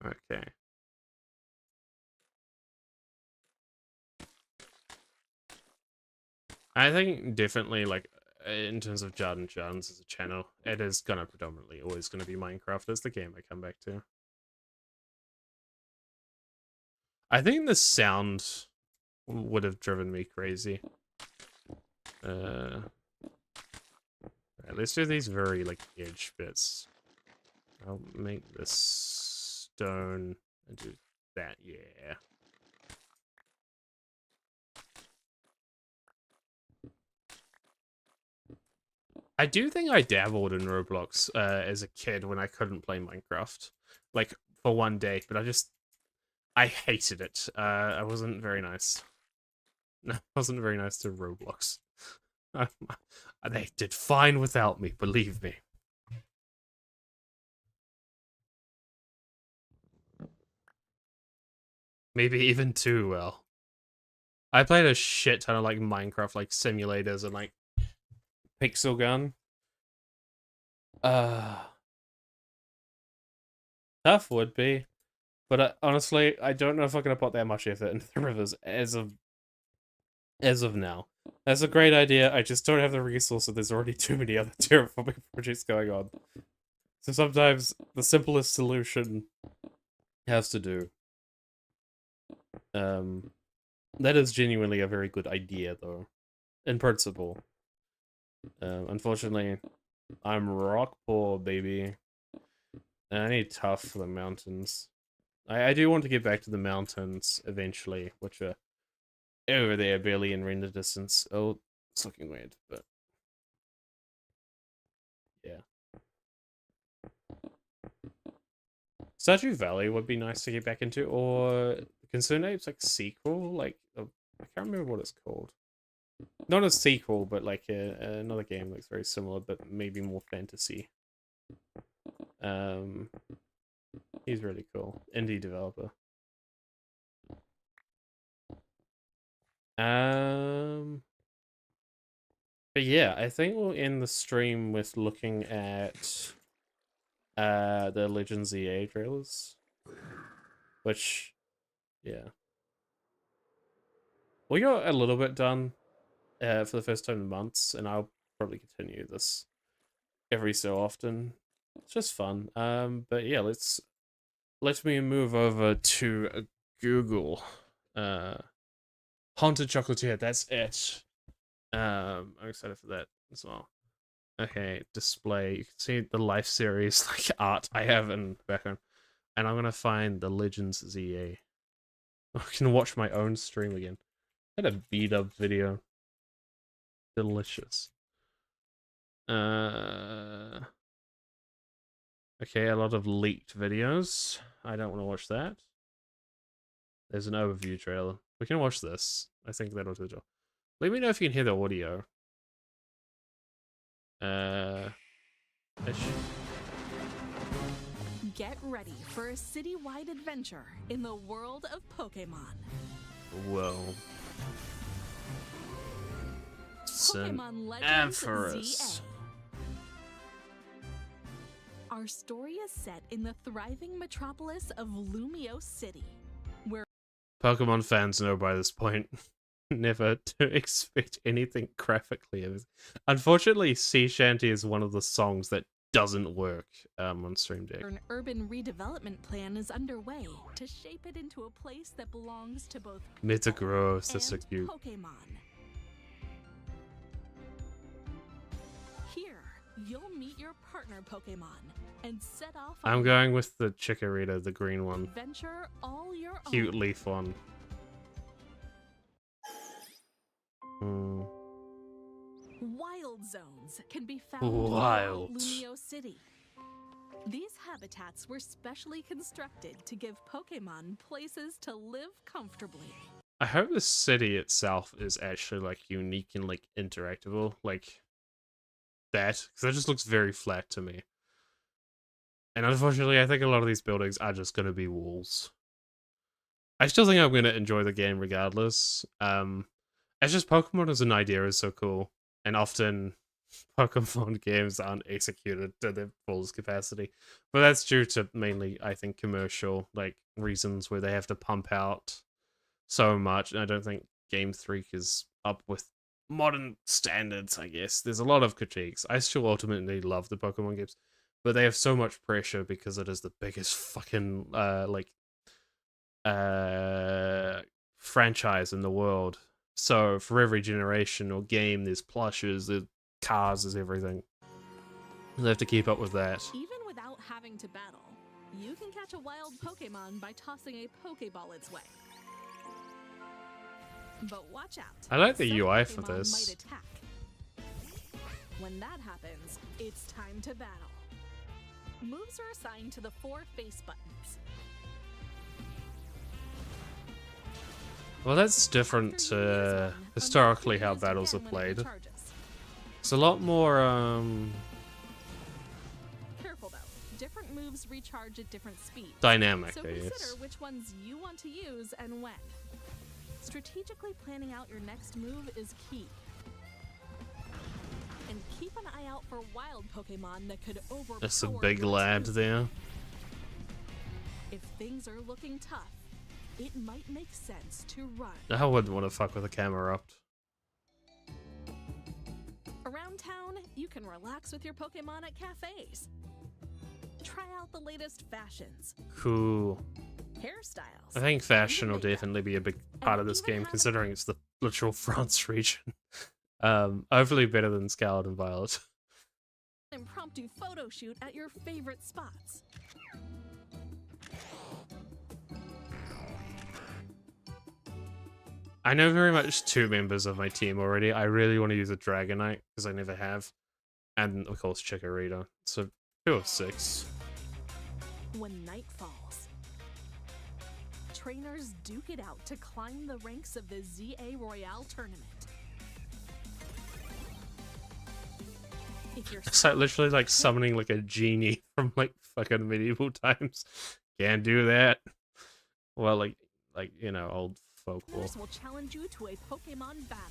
Okay. I think definitely like in terms of Jard and Jardins as a channel, it is gonna predominantly always gonna be Minecraft as the game I come back to. I think the sound would have driven me crazy. Right, let's do these very like edge bits. I'll make this stone and do that, yeah. I do think I dabbled in Roblox as a kid when I couldn't play Minecraft. Like, for one day, but I hated it. I wasn't very nice. I wasn't very nice to Roblox. They did fine without me, believe me. Maybe even too well. I played a shit ton of like Minecraft like simulators and like Pixel Gun. Uh Tough would be. But honestly, I don't know if I'm gonna put that much effort into the rivers as of now. That's a great idea. I just don't have the resources. There's already too many other terraforming projects going on. So sometimes the simplest solution has to do. That is genuinely a very good idea, though. in principle. Unfortunately, I'm rock poor, baby. And I need tough for the mountains. I do want to get back to the mountains eventually, which are over there, barely in render distance. Oh, it's looking weird, but yeah. Stardew Valley would be nice to get back into, or Concerned Apes like sequel, like I can't remember what it's called. Not a sequel, but like another game that's very similar, but maybe more fantasy. Um, he's really cool, indie developer. But yeah, I think we'll end the stream with looking at the Legends EA trailers, which yeah, we got a little bit done for the first time in months, and I'll probably continue this every so often. It's just fun. But yeah, let me move over to Google. Haunted Chocolatier, that's it. I'm excited for that as well. Okay, display. You can see the Life series like art I have in the background, and I'm gonna find the Legends ZA. I can watch my own stream again. I had a beat up video. Delicious. Okay, a lot of leaked videos. I don't want to watch that. There's an overview trailer. We can watch this. I think that'll do the job. Let me know if you can hear the audio. Ish. Get ready for a citywide adventure in the world of Pokemon. Whoa. Pokemon Legends Ampharos. ZA. Our story is set in the thriving metropolis of Lumio City, where Pokemon fans know by this point never to expect anything graphically. Unfortunately, Sea Shanty is one of the songs that doesn't work on Stream Deck. an urban redevelopment plan is underway to shape it into a place that belongs to both people Metagross, that's so and cute. Pokemon. Here, you'll meet your partner Pokemon and set off on I'm going with the Chikorita, the green one. adventure all your Cute own. leaf one. Wild zones can be found Wild. throughout Lumio City. These habitats were specially constructed to give Pokemon places to live comfortably. I hope the city itself is actually like unique and like interactable, like that, because that just looks very flat to me. And unfortunately, I think a lot of these buildings are just going to be walls. I still think I'm going to enjoy the game regardless. It's just Pokemon as an idea is so cool, and often Pokemon games aren't executed to their fullest capacity. But that's due to mainly, I think, commercial like reasons where they have to pump out so much, and I don't think Game Freak is up with modern standards, I guess. There's a lot of critiques. I still ultimately love the Pokemon games, but they have so much pressure because it is the biggest fucking franchise in the world. So for every generation or game, there's plushes, there's cars, there's everything. They have to keep up with that. Even without having to battle, you can catch a wild Pokemon by tossing a Pokeball its way. But watch out. I like the some UI for Pokemon this. might attack. When that happens, it's time to battle. Moves are assigned to the 4 face buttons. Well, that's different After you use to one, historically unlock how moves battles are again when it played. recharges. It's a lot more, Careful though, different moves recharge at different speeds. dynamic, So I consider guess. which ones you want to use and when. Strategically planning out your next move is key. And keep an eye out for wild Pokemon that could overpower That's a big your lad team. there. If things are looking tough, it might make sense to run. I wouldn't want to fuck with a camera up. Around town, you can relax with your Pokemon at cafes. Try out the latest fashions, Cool. hairstyles. I think fashion will makeup. definitely be a big part of this even game, have- considering it's the literal France region. Hopefully better than Scarlet and Violet. Impromptu photo shoot at your favorite spots. I know very much 2 members of my team already. I really want to use a Dragonite, because I never have. And, of course, Chikorita. So, 2 of 6. When night falls, trainers duke it out to climb the ranks of the ZA Royale tournament. If you're It's like literally like summoning like a genie from like fucking medieval times. Can't do that. Well, like you know, old folklore. will challenge you to a Pokemon battle.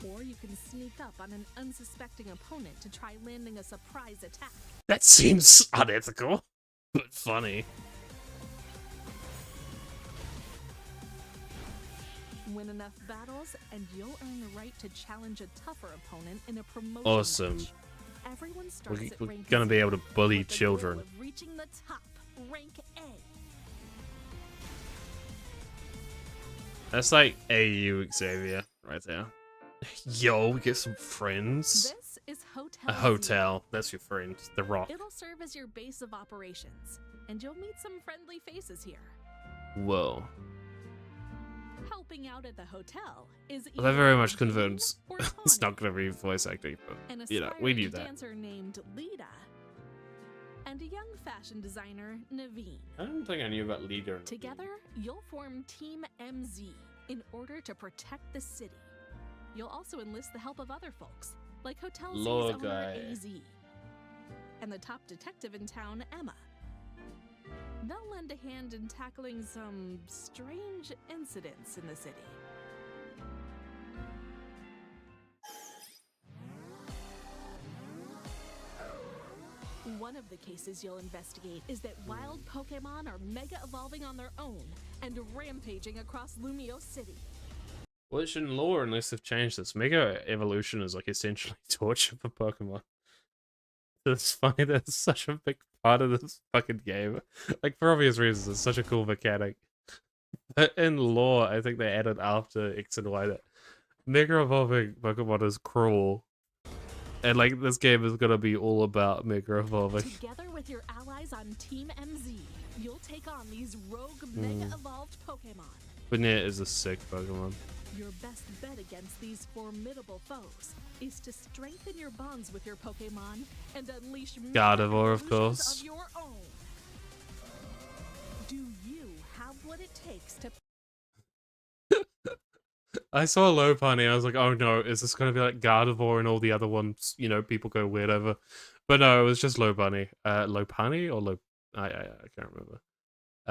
Or you can sneak up on an unsuspecting opponent to try landing a surprise attack. That seems unethical, but funny. Win enough battles, and you'll earn the right to challenge a tougher opponent in a promotion Awesome. match. Everyone starts at We're rank gonna be able to bully with the goal children. of reaching the top, rank A. That's like AU Xavier right there. Yo, we get some friends. This is Hotel A hotel. That's your friend, The Rock. It'll serve as your base of operations, and you'll meet some friendly faces here. Whoa. Helping out at the hotel is Well, that very either much Jane confirms or it's not Tawny, gonna be voice acting, but an you know, we knew aspiring that. dancer named Lita, and a young fashion designer, Naveen. I don't think I knew about Leader. Together, you'll form Team MZ in order to protect the city. You'll also enlist the help of other folks, like Hotel Z's Law owner guy. AZ, and the top detective in town, Emma. They'll lend a hand in tackling some strange incidents in the city. One of the cases you'll investigate is that wild Pokemon are mega evolving on their own and rampaging across Lumio City. Well, it shouldn't lore unless they've changed this. Mega evolution is like essentially torture for Pokemon. It's funny that it's such a big part of this fucking game. Like, for obvious reasons, it's such a cool mechanic. But in lore, I think they added after X and Y that Mega evolving Pokemon is cruel. And like, this game is gonna be all about Mega evolving. Together with your allies on Team MZ, you'll take on these rogue mega evolved Pokemon. Banette is a sick Pokemon. Your best bet against these formidable foes is to strengthen your bonds with your Pokemon and unleash Gardevoir, of evolutions course. of your own. Do you have what it takes to I saw Lopunny, I was like, oh no, is this gonna be like Gardevoir and all the other ones, you know, people go weird over? But no, it was just Lopunny. Lopunny or I can't remember.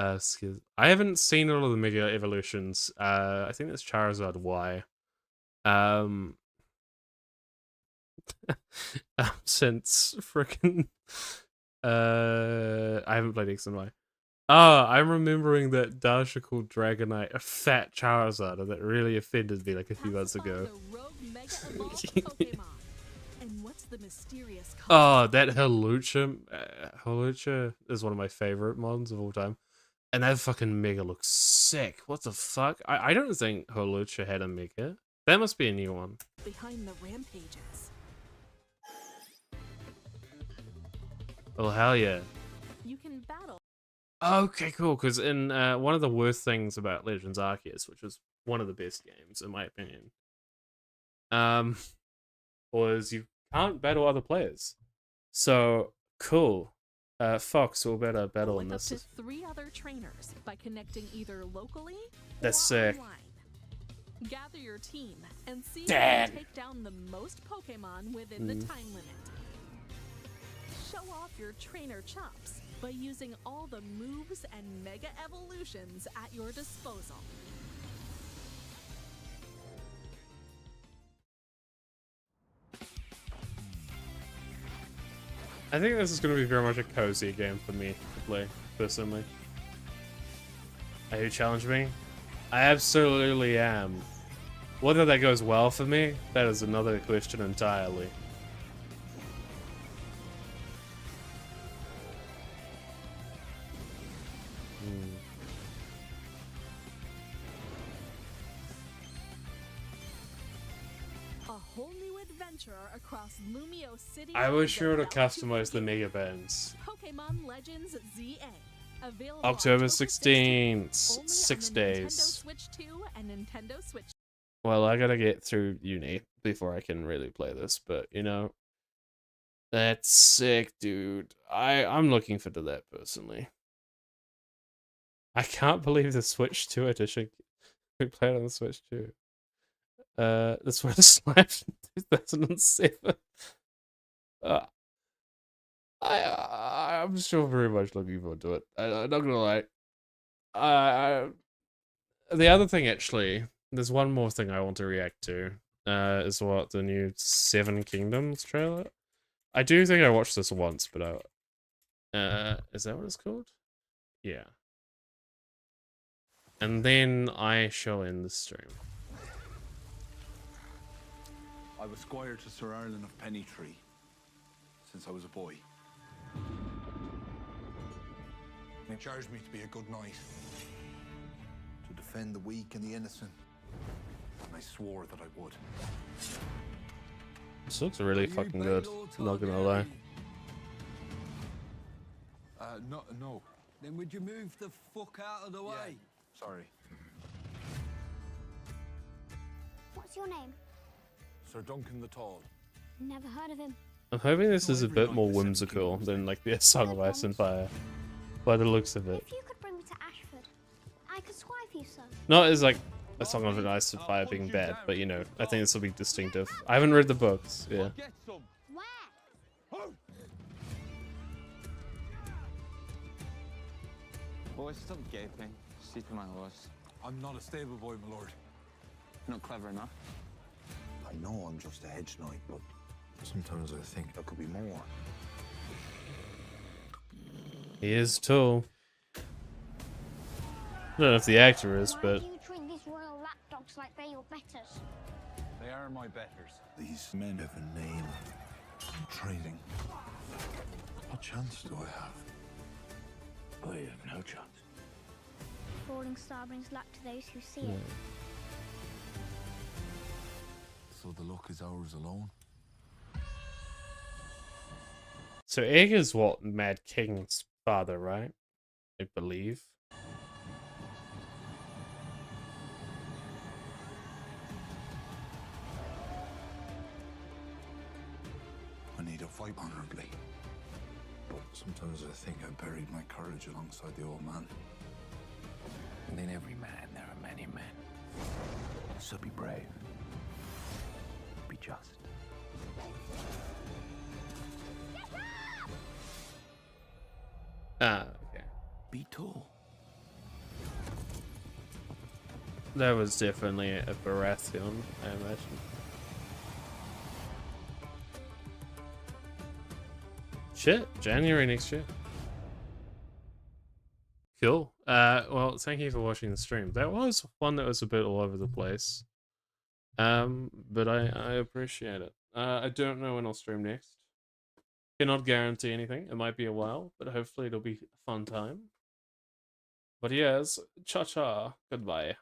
I haven't seen all of the Mega Evolutions. I think it's Charizard Y. Since frickin' I haven't played X and Y. I'm remembering that Dasha called Dragonite a fat Charizard, and that really offended me like a few months pacify ago. the rogue mega evolved Pokemon? And what's the mysterious cause? Oh, that Hawlucha. Hawlucha is one of my favorite mons of all time. And that fucking Mega looks sick. What the fuck? I don't think Hawlucha had a Mega. That must be a new one. Behind the rampages, Oh, hell yeah. you can battle Okay, cool. Because in one of the worst things about Legends Arceus, which was one of the best games in my opinion, was you can't battle other players. So cool. Fox will better battle in with up this. to 3 other trainers by connecting either locally That's or sick. online. Gather your team and see Dad. who can take down the most Pokemon within the time limit. Show off your trainer chops by using all the moves and mega evolutions at your disposal. I think this is going to be very much a cozy game for me to play, personally. Are you challenging me? I absolutely am. Whether that goes well for me, that is another question entirely. A whole new adventure across Lumio City. I wish you and would have developed customized the game. mega bands. Pokemon Legends ZA. Available October 16th, 16th, only 6 on the Nintendo days. Switch 2 and Nintendo Switch. Well, I gotta get through uni before I can really play this, but you know, that's sick, dude. I'm looking forward to that personally. I can't believe the Switch 2 edition we played on the Switch 2. This was left in 2007. I'm still very much looking forward to it. I'm not gonna lie. The other thing, actually, there's one more thing I want to react to. Is what the new Seven Kingdoms trailer. I do think I watched this once, but is that what it's called? Yeah. And then I shall end the stream. I was squire to Sir Arlen of Pennytree since I was a boy. He charged me to be a good knight, to defend the weak and the innocent, and I swore that I would. This looks really fucking good. I'm not gonna lie. No. Then would you move the fuck out of the way? Yeah, sorry. What's your name? Sir Duncan the Tall. Never heard of him. I'm hoping this is a bit more whimsical than like the Song of Ice and Fire, by the looks of it. If you could bring me to Ashford, I could squire for you, sir. Not as like a Song of Ice and Fire being bad, but you know, I think this will be distinctive. I haven't read the books, yeah. Where? Boys, stop gaping. See to my horse. I'm not a stable boy, my lord. Not clever enough. I know I'm just a hedge knight, but sometimes I think there could be more. He is tall. I don't know if the actor is, Why but do you treat these royal lapdogs like they're your betters? They are my betters. These men have a name. I'm trading. What chance do I have? I have no chance. Falling star brings luck to those who see it. So the luck is ours alone? so Egg is what Mad King's father, right? I believe. I need to fight honorably. But sometimes I think I buried my courage alongside the old man. And in every man, there are many men. So be brave. Be just. Ah, okay. Be tall. That was definitely a Baratheon, I imagine. Shit, January next year. Cool. Well, thank you for watching the stream. That was one that was a bit all over the place. But I appreciate it. I don't know when I'll stream next. Cannot guarantee anything. It might be a while, but hopefully it'll be a fun time. But yes, cha-cha. Goodbye.